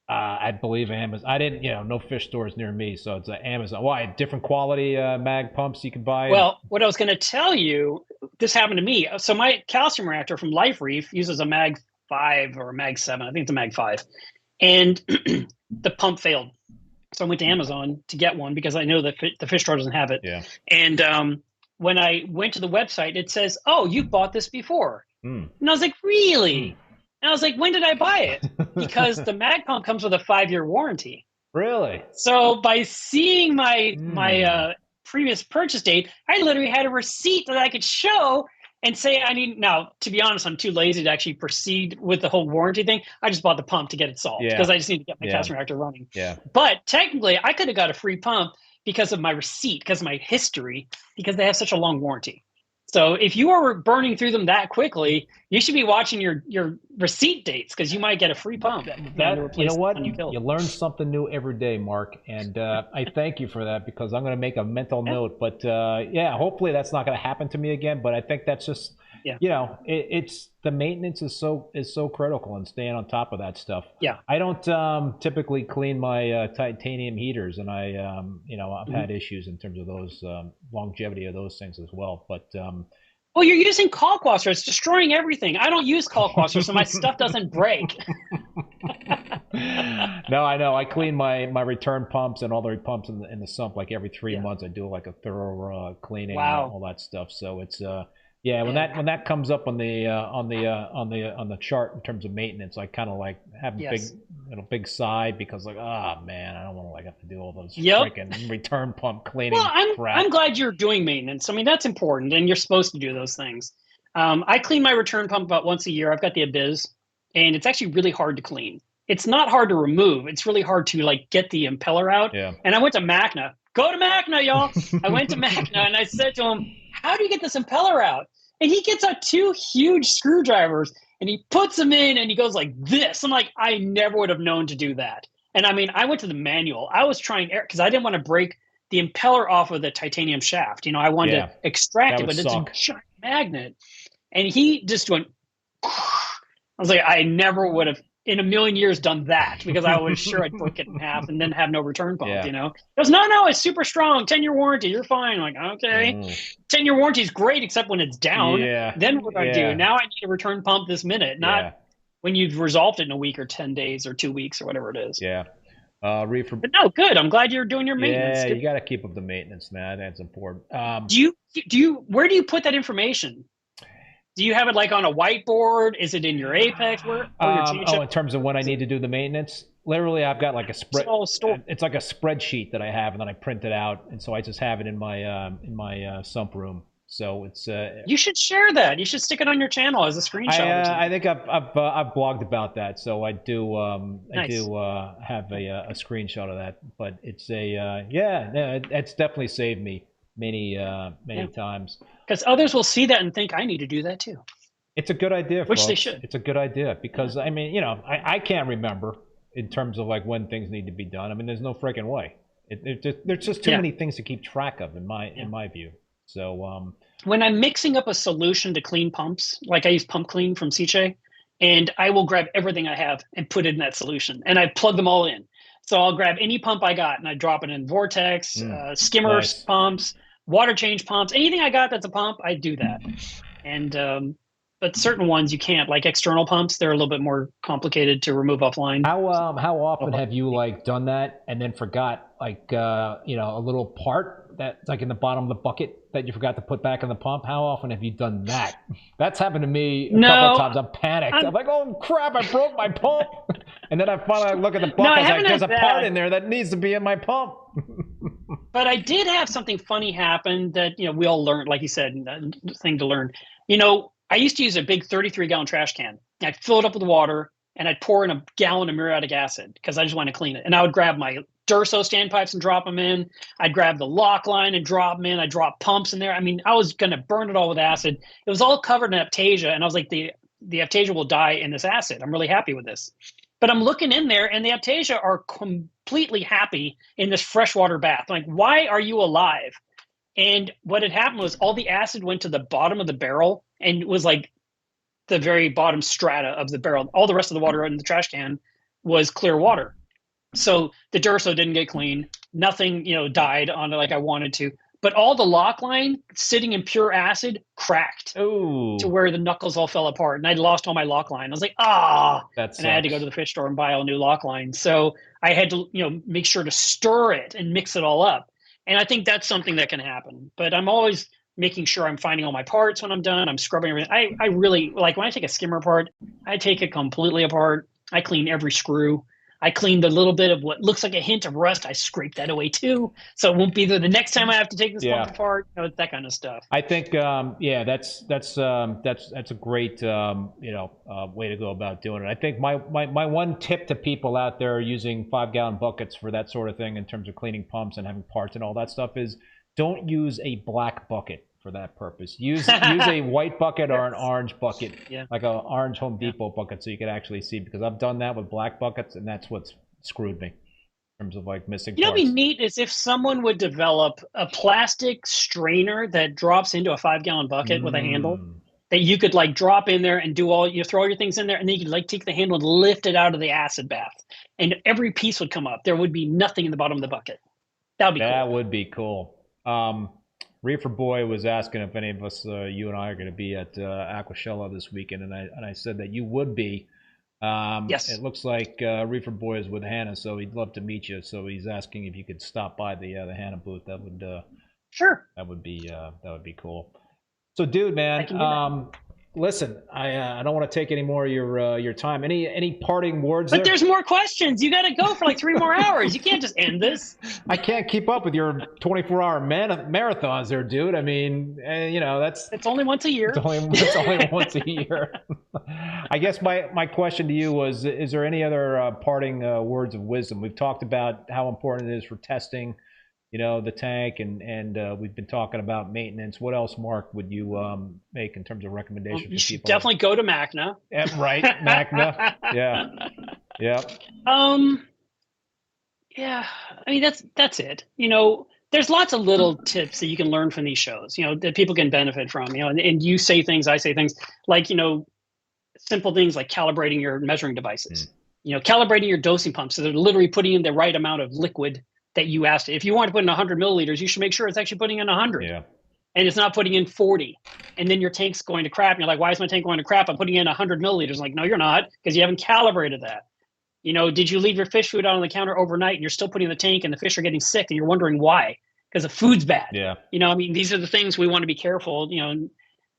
I believe Amazon. I didn't, no fish stores near me, so it's Amazon. Why? Different quality mag pumps you can buy? Well, what I was going to tell you, this happened to me. So my calcium reactor from Life Reef uses a Mag 5 or a Mag 7. I think it's a Mag 5. And the pump failed. So I went to Amazon to get one because I know that the fish store doesn't have it. Yeah. And when I went to the website, it says, "Oh, you've bought this before." Mm. And I was like, "Really?" And I was like, "When did I buy it?" Because the mag pump comes with a 5-year warranty. Really? So by seeing my previous purchase date, I literally had a receipt that I could show and say I need. Now, to be honest, I'm too lazy to actually proceed with the whole warranty thing. I just bought the pump to get it solved because I just need to get my calcium reactor running. Yeah. But technically, I could have got a free pump because of my receipt, because of my history, because they have such a long warranty. So if you are burning through them that quickly, you should be watching your receipt dates because you might get a free pump. You know what? You learn something new every day, Mark, and I thank you for that because I'm going to make a mental note. But hopefully that's not going to happen to me again. But I think that's just it's the maintenance is so critical and staying on top of that stuff. Yeah, I don't typically clean my titanium heaters, and I've had issues in terms of those longevity of those things as well. But well, you're using Kalk washer. It's destroying everything. I don't use Kalk washer, so my stuff doesn't break. No, I know. I clean my return pumps and all the pumps in the sump like every 3 months. I do like a thorough cleaning and all that stuff. So it's when that comes up on the chart in terms of maintenance, I kind of like have a big sigh because like, man, I don't want to have to do all those freaking return pump cleaning. Well, crap. I'm glad you're doing maintenance. I mean, that's important, and you're supposed to do those things. I clean my return pump about once a year. I've got the Abyss, and it's actually really hard to clean. It's not hard to remove. It's really hard to get the impeller out. Yeah. And I went to Macna. Go to Macna, y'all. I went to Macna and I said to him, "How do you get this impeller out?" And he gets out 2 huge screwdrivers and he puts them in and he goes like this. I'm like, I never would have known to do that. And I mean, I went to the manual. I was trying because I didn't want to break the impeller off of the titanium shaft. I wanted to extract it, but it's a giant magnet. And he just went, I was like, I never would have in a million years done that because I was sure I'd break it in half and then have no return pump, He goes, no, it's super strong. 10-year warranty. You're fine. I'm like, okay. 10-year warranty is great, except when it's down. Yeah. Then what do I do? Now I need a return pump this minute, not when you've resolved it in a week or 10 days or 2 weeks or whatever it is. Yeah. Reef. But no, good. I'm glad you're doing your maintenance. Yeah, you got to keep up the maintenance, man. That's important. Do you where do you put that information? Do you have it on a whiteboard? Is it in your Apex? In terms of when I need to do the maintenance, literally I've got like a spread. It's like a spreadsheet that I have, and then I print it out, and so I just have it in my sump room. So it's. You should share that. You should stick it on your channel as a screenshot. I think I've blogged about that, so I do nice. I do have a screenshot of that. But it's it's definitely saved me many times. Because others will see that and think I need to do that too. It's a good idea, Which folks. they should. It's a good idea because I mean, I can't remember in terms of like when things need to be done. I mean, there's no freaking way. There's just too many things to keep track of in my view. So when I'm mixing up a solution to clean pumps, like I use Pump Clean from Siche, and I will grab everything I have and put it in that solution, and I plug them all in. So I'll grab any pump I got and I drop it in Vortex, Skimmers pumps, water change pumps, anything I got that's a pump, I do that. And but certain ones you can't, like external pumps, they're a little bit more complicated to remove offline. How often have you like done that and then forgot like you know, a little part that's like in the bottom of the bucket that you forgot to put back in the pump? How often have you done that? That's happened to me a couple of times. I'm panicked. I'm like, oh crap, I broke my pump. And then I finally look at the bucket. I was like, there's a part in there that needs to be in my pump. But I did have something funny happen that, you know, we all learned, like you said, thing to learn. You know, I used to use a big 33-gallon trash can. I'd fill it up with water, and I'd pour in a gallon of muriatic acid because I just want to clean it. And I would grab my Durso standpipes and drop them in. I'd grab the lock line and drop them in. I'd drop pumps in there. I mean, I was going to burn it all with acid. It was all covered in Aptasia, and I was like, the Aptasia will die in this acid. I'm really happy with this. But I'm looking in there, and the Aptasia are completely happy in this freshwater bath. I'm like, why are you alive? And what had happened was all the acid went to the bottom of the barrel and it was like the very bottom strata of the barrel. All the rest of the water in the trash can was clear water. So the Durso didn't get clean. Nothing, you know, died on it like I wanted to. But all the lock line sitting in pure acid cracked to where the knuckles all fell apart. And I'd lost all my lock line. I was like, and I had to go to the fish store and buy all new lock line. So I had to, you know, make sure to stir it and mix it all up. And I think that's something that can happen. But I'm always making sure I'm finding all my parts when I'm done. I'm scrubbing everything. I really, like when I take a skimmer apart, I take it completely apart. I clean every screw. I clean the little bit of what looks like a hint of rust. I scrape that away too, so it won't be there the next time I have to take this pump apart. You know, that kind of stuff. I think, that's a great way to go about doing it. I think my one tip to people out there using 5-gallon buckets for that sort of thing in terms of cleaning pumps and having parts and all that stuff is don't use a black bucket for that purpose. Use a white bucket or an orange bucket, like an orange Home Depot bucket, so you can actually see. Because I've done that with black buckets, and that's what's screwed me in terms of like missing parts. You know, what'd be neat is if someone would develop a plastic strainer that drops into a 5-gallon bucket with a handle that you could like drop in there and do all you throw all your things in there, and then you could like take the handle and lift it out of the acid bath, and every piece would come up. There would be nothing in the bottom of the bucket. That would be cool. That would be cool. Reefer Boy was asking if any of us, you and I, are going to be at Aquaculture this weekend, and I said that you would be. Yes. It looks like Reefer Boy is with Hannah, so he'd love to meet you. So he's asking if you could stop by the Hannah booth. That would sure. That would be cool. So, dude, man, listen, I don't want to take any more of your time. Any parting words? But there's more questions. You got to go for like 3 more hours. You can't just end this. I can't keep up with your 24-hour marathons there, dude. I mean, it's only once a year. It's only once a year. I guess my question to you was: is there any other parting words of wisdom? We've talked about how important it is for testing, the tank, and we've been talking about maintenance. What else, Mark, would you make in terms of recommendations for people? You should definitely go to Macna. Yeah, right, Macna. Yeah. Yeah, I mean, that's it. There's lots of little tips that you can learn from these shows, that people can benefit from, and you say things, I say things, like, simple things like calibrating your measuring devices, calibrating your dosing pumps. So they're literally putting in the right amount of liquid that you asked. If you want to put in 100 milliliters, you should make sure it's actually putting in 100. Yeah. And it's not putting in 40. And then your tank's going to crap. And you're like, why is my tank going to crap? I'm putting in 100 milliliters. Like, no, you're not, because you haven't calibrated that. Did you leave your fish food out on the counter overnight and you're still putting in the tank and the fish are getting sick and you're wondering why? Because the food's bad. Yeah. These are the things we want to be careful.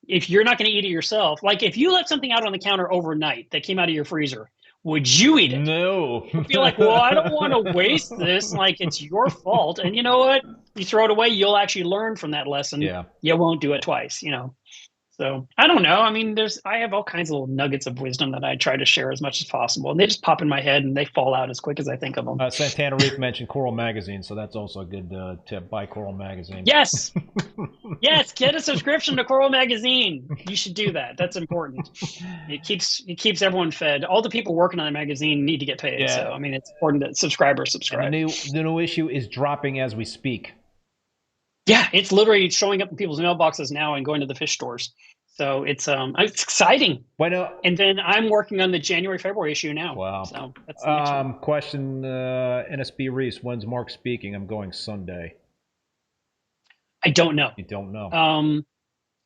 If you're not going to eat it yourself, like if you left something out on the counter overnight that came out of your freezer, would you eat it? No. You'd be like, well, I don't want to waste this. Like, it's your fault. And you know what? You throw it away, you'll actually learn from that lesson. Yeah. You won't do it twice, So I don't know. I mean, I have all kinds of little nuggets of wisdom that I try to share as much as possible, and they just pop in my head and they fall out as quick as I think of them. Santana Reef mentioned Coral Magazine, so that's also a good tip. Buy Coral Magazine. Yes, yes. Get a subscription to Coral Magazine. You should do that. That's important. It keeps everyone fed. All the people working on the magazine need to get paid. Yeah. So I mean, it's important that subscribers subscribe. And the new issue is dropping as we speak. Yeah, it's literally showing up in people's mailboxes now and going to the fish stores. So it's exciting. Why not? And then I'm working on the January-February issue now. Wow. So that's the next one. Question, NSB Reefs, when's Mark speaking? I'm going Sunday. I don't know. You don't know?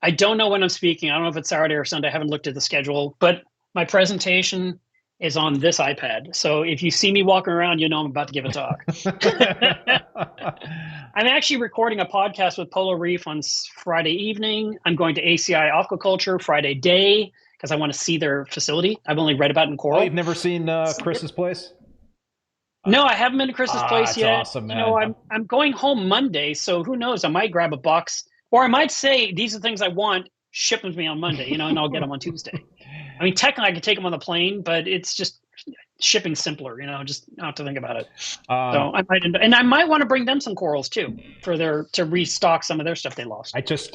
I don't know when I'm speaking. I don't know if it's Saturday or Sunday. I haven't looked at the schedule. But my presentation is on this iPad. So if you see me walking around, you know I'm about to give a talk. I'm actually recording a podcast with Polar Reef on Friday evening. I'm going to ACI Aquaculture Friday day because I want to see their facility. I've only read about it in Coral. Oh, you've never seen Chris's place? No, I haven't been to Chris's place yet. Awesome, man. You know, I'm going home Monday, so who knows? I might grab a box, or I might say these are things I want. Ship them to me on Monday, you know, and I'll get them on Tuesday. I mean, technically, I could take them on the plane, but it's just shipping simpler, you know, just not have to think about it. So I might want to bring them some corals too to restock some of their stuff they lost. I just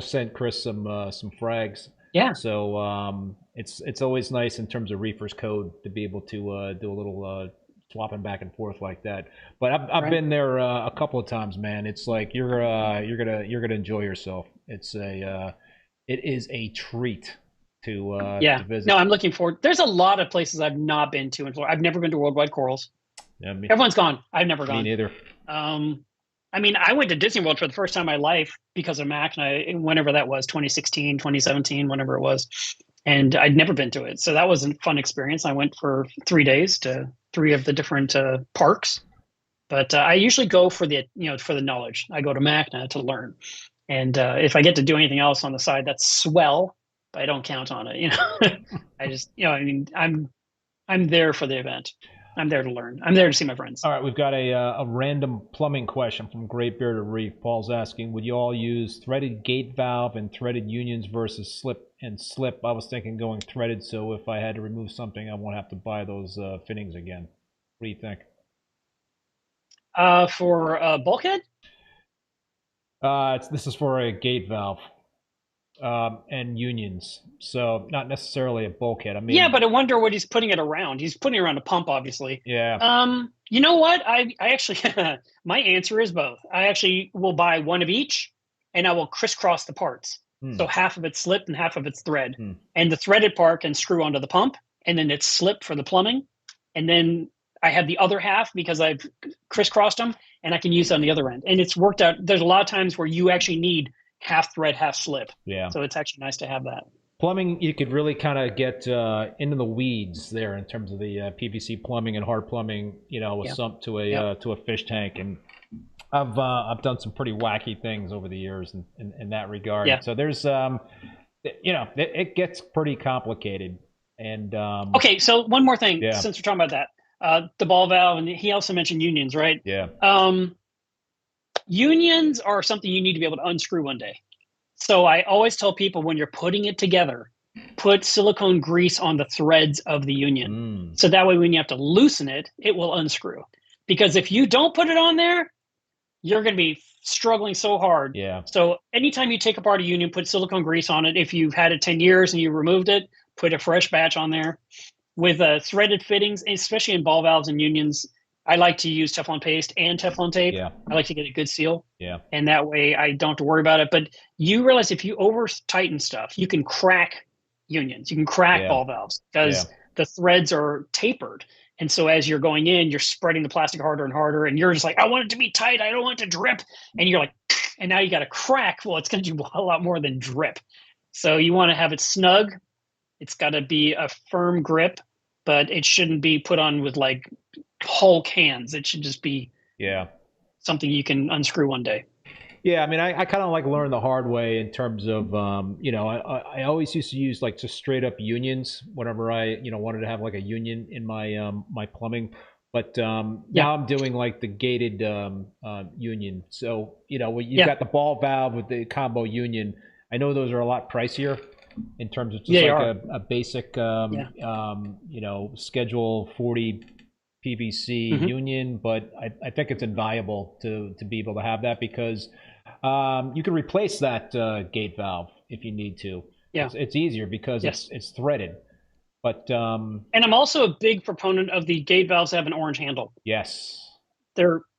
sent Chris some frags. Yeah. So it's always nice in terms of reefers code to be able to do a little swapping back and forth like that. But I've been there a couple of times, man. It's like you're gonna enjoy yourself. It is a treat to visit. No, I'm looking forward. There's a lot of places I've not been to in Florida. I've never been to Worldwide Corals. Yeah, Everyone's gone. I've never gone. Me neither. I mean, I went to Disney World for the first time in my life because of Mac, and whenever that was, 2016, 2017, whenever it was. And I'd never been to it. So that was a fun experience. I went for 3 days to 3 of the different parks. But I usually go for the knowledge. I go to MACNA to learn. And if I get to do anything else on the side, that's swell, but I don't count on it. You know, I just, I mean, I'm there for the event. I'm there to learn. I'm there to see my friends. All right, we've got a random plumbing question from Great Bearded Reef. Paul's asking, would you all use threaded gate valve and threaded unions versus slip and slip? I was thinking going threaded, so if I had to remove something, I won't have to buy those fittings again. What do you think? For bulkhead? This is for a gate valve and unions, so not necessarily a bulkhead. I mean, yeah, but I wonder what he's putting it around. He's putting it around a pump, obviously. Yeah. You know what? I actually, my answer is both. I actually will buy one of each, and I will crisscross the parts. So half of it's slip and half of it's thread, and the threaded part can screw onto the pump, and then it's slip for the plumbing, and then I have the other half because I've crisscrossed them, and I can use it on the other end. And it's worked out. There's a lot of times where you actually need half thread, half slip. Yeah. So it's actually nice to have that. Plumbing, you could really kind of get into the weeds there in terms of the PVC plumbing and hard plumbing, with sump to a fish tank. And I've done some pretty wacky things over the years in that regard. Yeah. So there's, it gets pretty complicated. And okay, so one more thing, Yeah. since we're talking about that. The ball valve, and he also mentioned unions, right? Yeah. Unions are something you need to be able to unscrew one day. So I always tell people when you're putting it together, put silicone grease on the threads of the union. So that way when you have to loosen it, it will unscrew. Because if you don't put it on there, you're going to be struggling so hard. Yeah. So anytime you take apart a union, put silicone grease on it. If you've had it 10 years and you removed it, put a fresh batch on there. With threaded fittings, especially in ball valves and unions, I like to use Teflon paste and Teflon tape. Yeah. I like to get a good seal. Yeah. And that way I don't have to worry about it. But you realize if you over tighten stuff, you can crack unions. You can crack ball valves because the threads are tapered. And so as you're going in, you're spreading the plastic harder and harder. And you're just like, I want it to be tight. I don't want it to drip. And you're like, and now you got to crack. Well, it's going to do a lot more than drip. So you want to have it snug. It's got to be a firm grip, but it shouldn't be put on with like Hulk hands. It should just be something you can unscrew one day. Yeah, I mean, I kind of like learn the hard way in terms of, I always used to use like just straight up unions whenever I, wanted to have like a union in my my plumbing. But now I'm doing like the gated union. So, you've got the ball valve with the combo union. I know those are a lot pricier in terms of just a basic, you know, Schedule 40 PVC union, but I think it's invaluable to be able to have that because you can replace that gate valve if you need to. Yeah. It's easier because it's threaded. But and I'm also a big proponent of the gate valves that have an orange handle. Yes.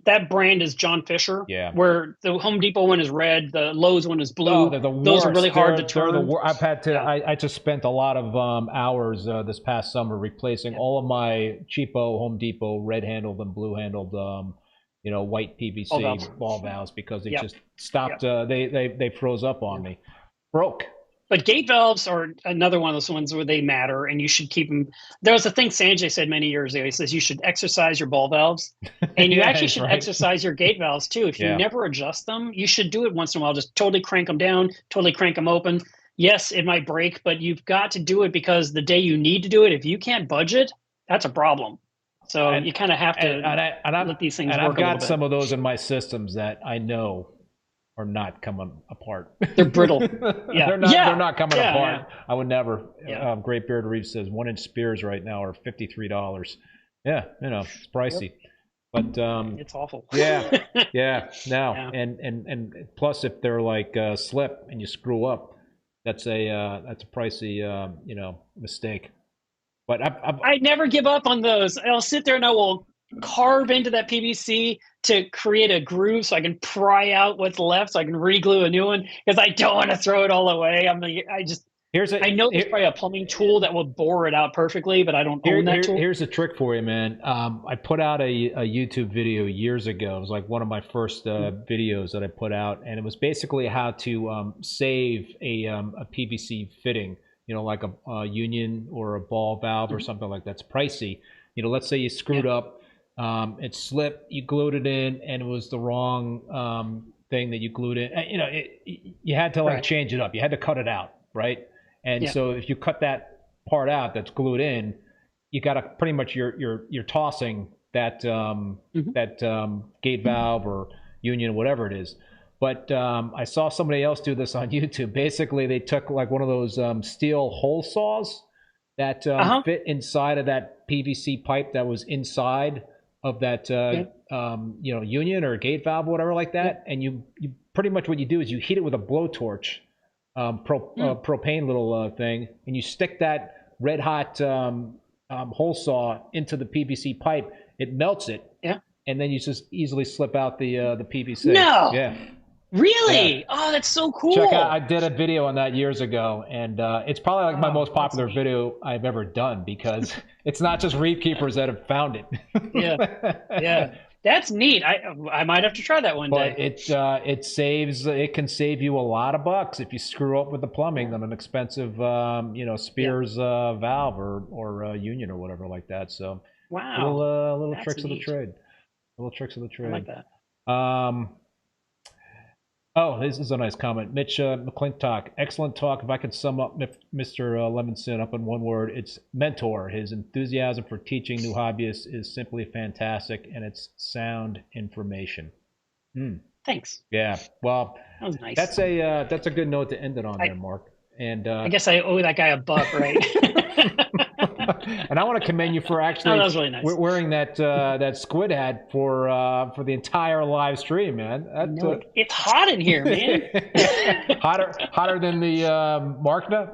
That brand is John Fisher. Yeah. Where the Home Depot one is red, the Lowe's one is blue. Oh, they're the worst. Those are really hard to turn. I've had to. I just spent a lot of hours this past summer replacing all of my cheapo Home Depot red-handled and blue-handled, you know, white PVC ball valves because they just stopped. They froze up on me. Broke. But gate valves are another one of those ones where they matter, and you should keep them. There was a thing Sanjay said many years ago. He says you should exercise your ball valves, and you actually should exercise your gate valves too. If you never adjust them, you should do it once in a while. Just totally crank them down, totally crank them open. Yes, it might break, but you've got to do it because the day you need to do it, if you can't budget, that's a problem. So you kind of have to let these things work a little bit. I've got some of those in my systems that I know are not coming apart. They're brittle. They're not coming apart. I would never. Great Beard Reef says 1-inch spears right now are $53. Yeah, you know, it's pricey. But it's awful. Now and plus if they're like slip and you screw up, that's a pricey you know, mistake. But I never give up on those. I'll sit there and I will carve into that PVC to create a groove so I can pry out what's left so I can re-glue a new one because I don't want to throw it all away. I know there's probably a plumbing tool that will bore it out perfectly, but I don't own that tool. Here's a trick for you, man. I put out a YouTube video years ago. It was like one of my first videos that I put out, and it was basically how to save a PVC fitting, you know, like a union or a ball valve or something like that's pricey. You know, let's say you screwed up. It slipped, you glued it in, and it was the wrong thing that you glued in. You know, you had to like change it up. You had to cut it out, right? And so if you cut that part out that's glued in, you got to pretty much you're tossing that gate valve or union, whatever it is. But I saw somebody else do this on YouTube. Basically, they took like one of those steel hole saws that fit inside of that PVC pipe that was inside of that you know, union or gate valve or whatever like that, and you pretty much what you do is you heat it with a blowtorch, propane little thing, and you stick that red hot hole saw into the PVC pipe. It melts it, and then you just easily slip out the PVC. No, really? Yeah. Oh, that's so cool. Check out, I did a video on that years ago, and it's probably like my most popular video I've ever done because it's not just reef keepers that have found it. Yeah. That's neat. I might have to try that one day. It can save you a lot of bucks if you screw up with the plumbing on an expensive you know, spears valve or union or whatever like that. So little tricks of the trade. Little tricks of the trade. I like that. Oh, this is a nice comment. Mitch McClintock, excellent talk. If I could sum up Mr. Levenson up in one word, it's mentor. His enthusiasm for teaching new hobbyists is simply fantastic, and it's sound information. Thanks. Yeah, well, that was nice. That's a good note to end it on there, Mark. And I guess I owe that guy $1, right? And I want to commend you for actually that was really nice. Wearing that squid hat for the entire live stream, man. It's hot in here, man. hotter than the Marna.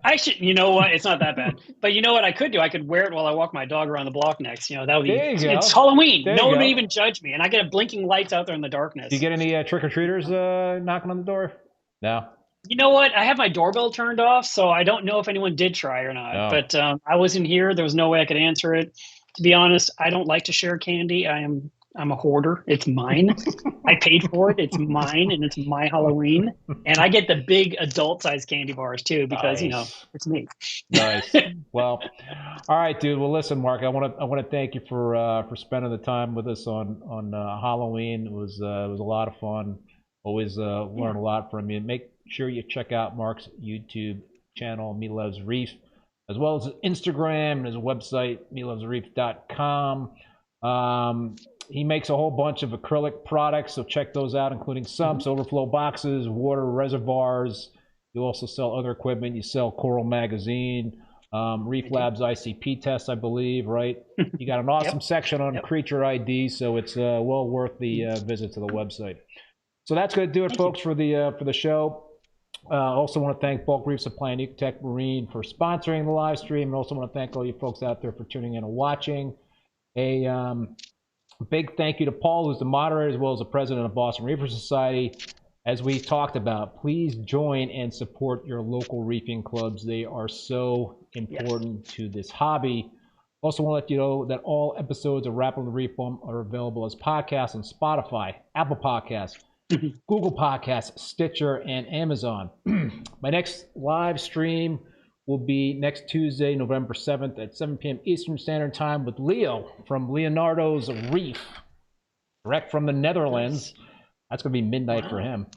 I should. You know what? It's not that bad. But you know what I could do? I could wear it while I walk my dog around the block next. You know, that would be. It's Halloween. No one would even judge me, and I get blinking lights out there in the darkness. Do you get any trick or treaters knocking on the door? No. You know what? I have my doorbell turned off, so I don't know if anyone did try or not. Oh. But I wasn't here. There was no way I could answer it. To be honest, I don't like to share candy. I'm a hoarder. It's mine. I paid for it. It's mine, and it's my Halloween. And I get the big adult-sized candy bars too because you know it's me. Nice. Well, all right, dude. Well, listen, Mark. I want to thank you for spending the time with us on Halloween. It was a lot of fun. Always learn a lot from you. Make sure you check out Mark's YouTube channel, Melev's Reef, as well as his Instagram and his website, melevsreef.com. He makes a whole bunch of acrylic products, so check those out, including sumps, overflow boxes, water reservoirs. You also sell other equipment. You sell Coral Magazine, Reef Labs ICP tests, I believe, right? You got an awesome section on creature ID, so it's well worth the visit to the website. So that's going to do it, folks, for the show. Also want to thank Bulk Reef Supply and Ecotech Marine for sponsoring the live stream, and also want to thank all you folks out there for tuning in and watching. A big thank you to Paul, who's the moderator as well as the president of Boston Reefer Society. As we talked about, please join and support your local reefing clubs. They are so important to this hobby. Also want to let you know that all episodes of Rappin' with ReefBum are available as podcasts on Spotify, Apple Podcasts, Google Podcasts, Stitcher, and Amazon. My next live stream will be next Tuesday, November 7th at 7 p.m. Eastern Standard Time with Leo from Leonardo's Reef, direct from the Netherlands. That's going to be midnight for him.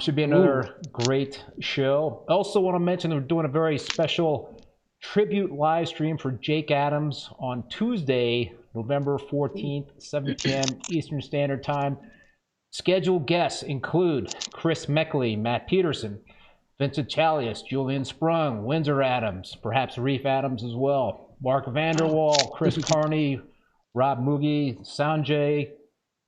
Should be another great show. Also want to mention that we're doing a very special tribute live stream for Jake Adams on Tuesday, November 14th, 7 p.m. Eastern Standard Time. Scheduled guests include Chris Meckley, Matt Peterson, Vincent Chalias, Julian Sprung, Windsor Adams, perhaps Reef Adams as well, Mark Vanderwall, Chris Carney, Rob Mugi, Sanjay,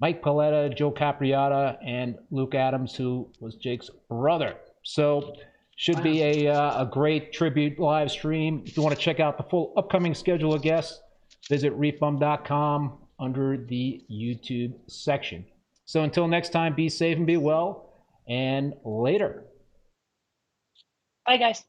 Mike Paletta, Joe Capriata, and Luke Adams, who was Jake's brother. So should be a great tribute live stream. If you want to check out the full upcoming schedule of guests, visit reefbum.com under the YouTube section. So until next time, be safe and be well, and later. Bye, guys.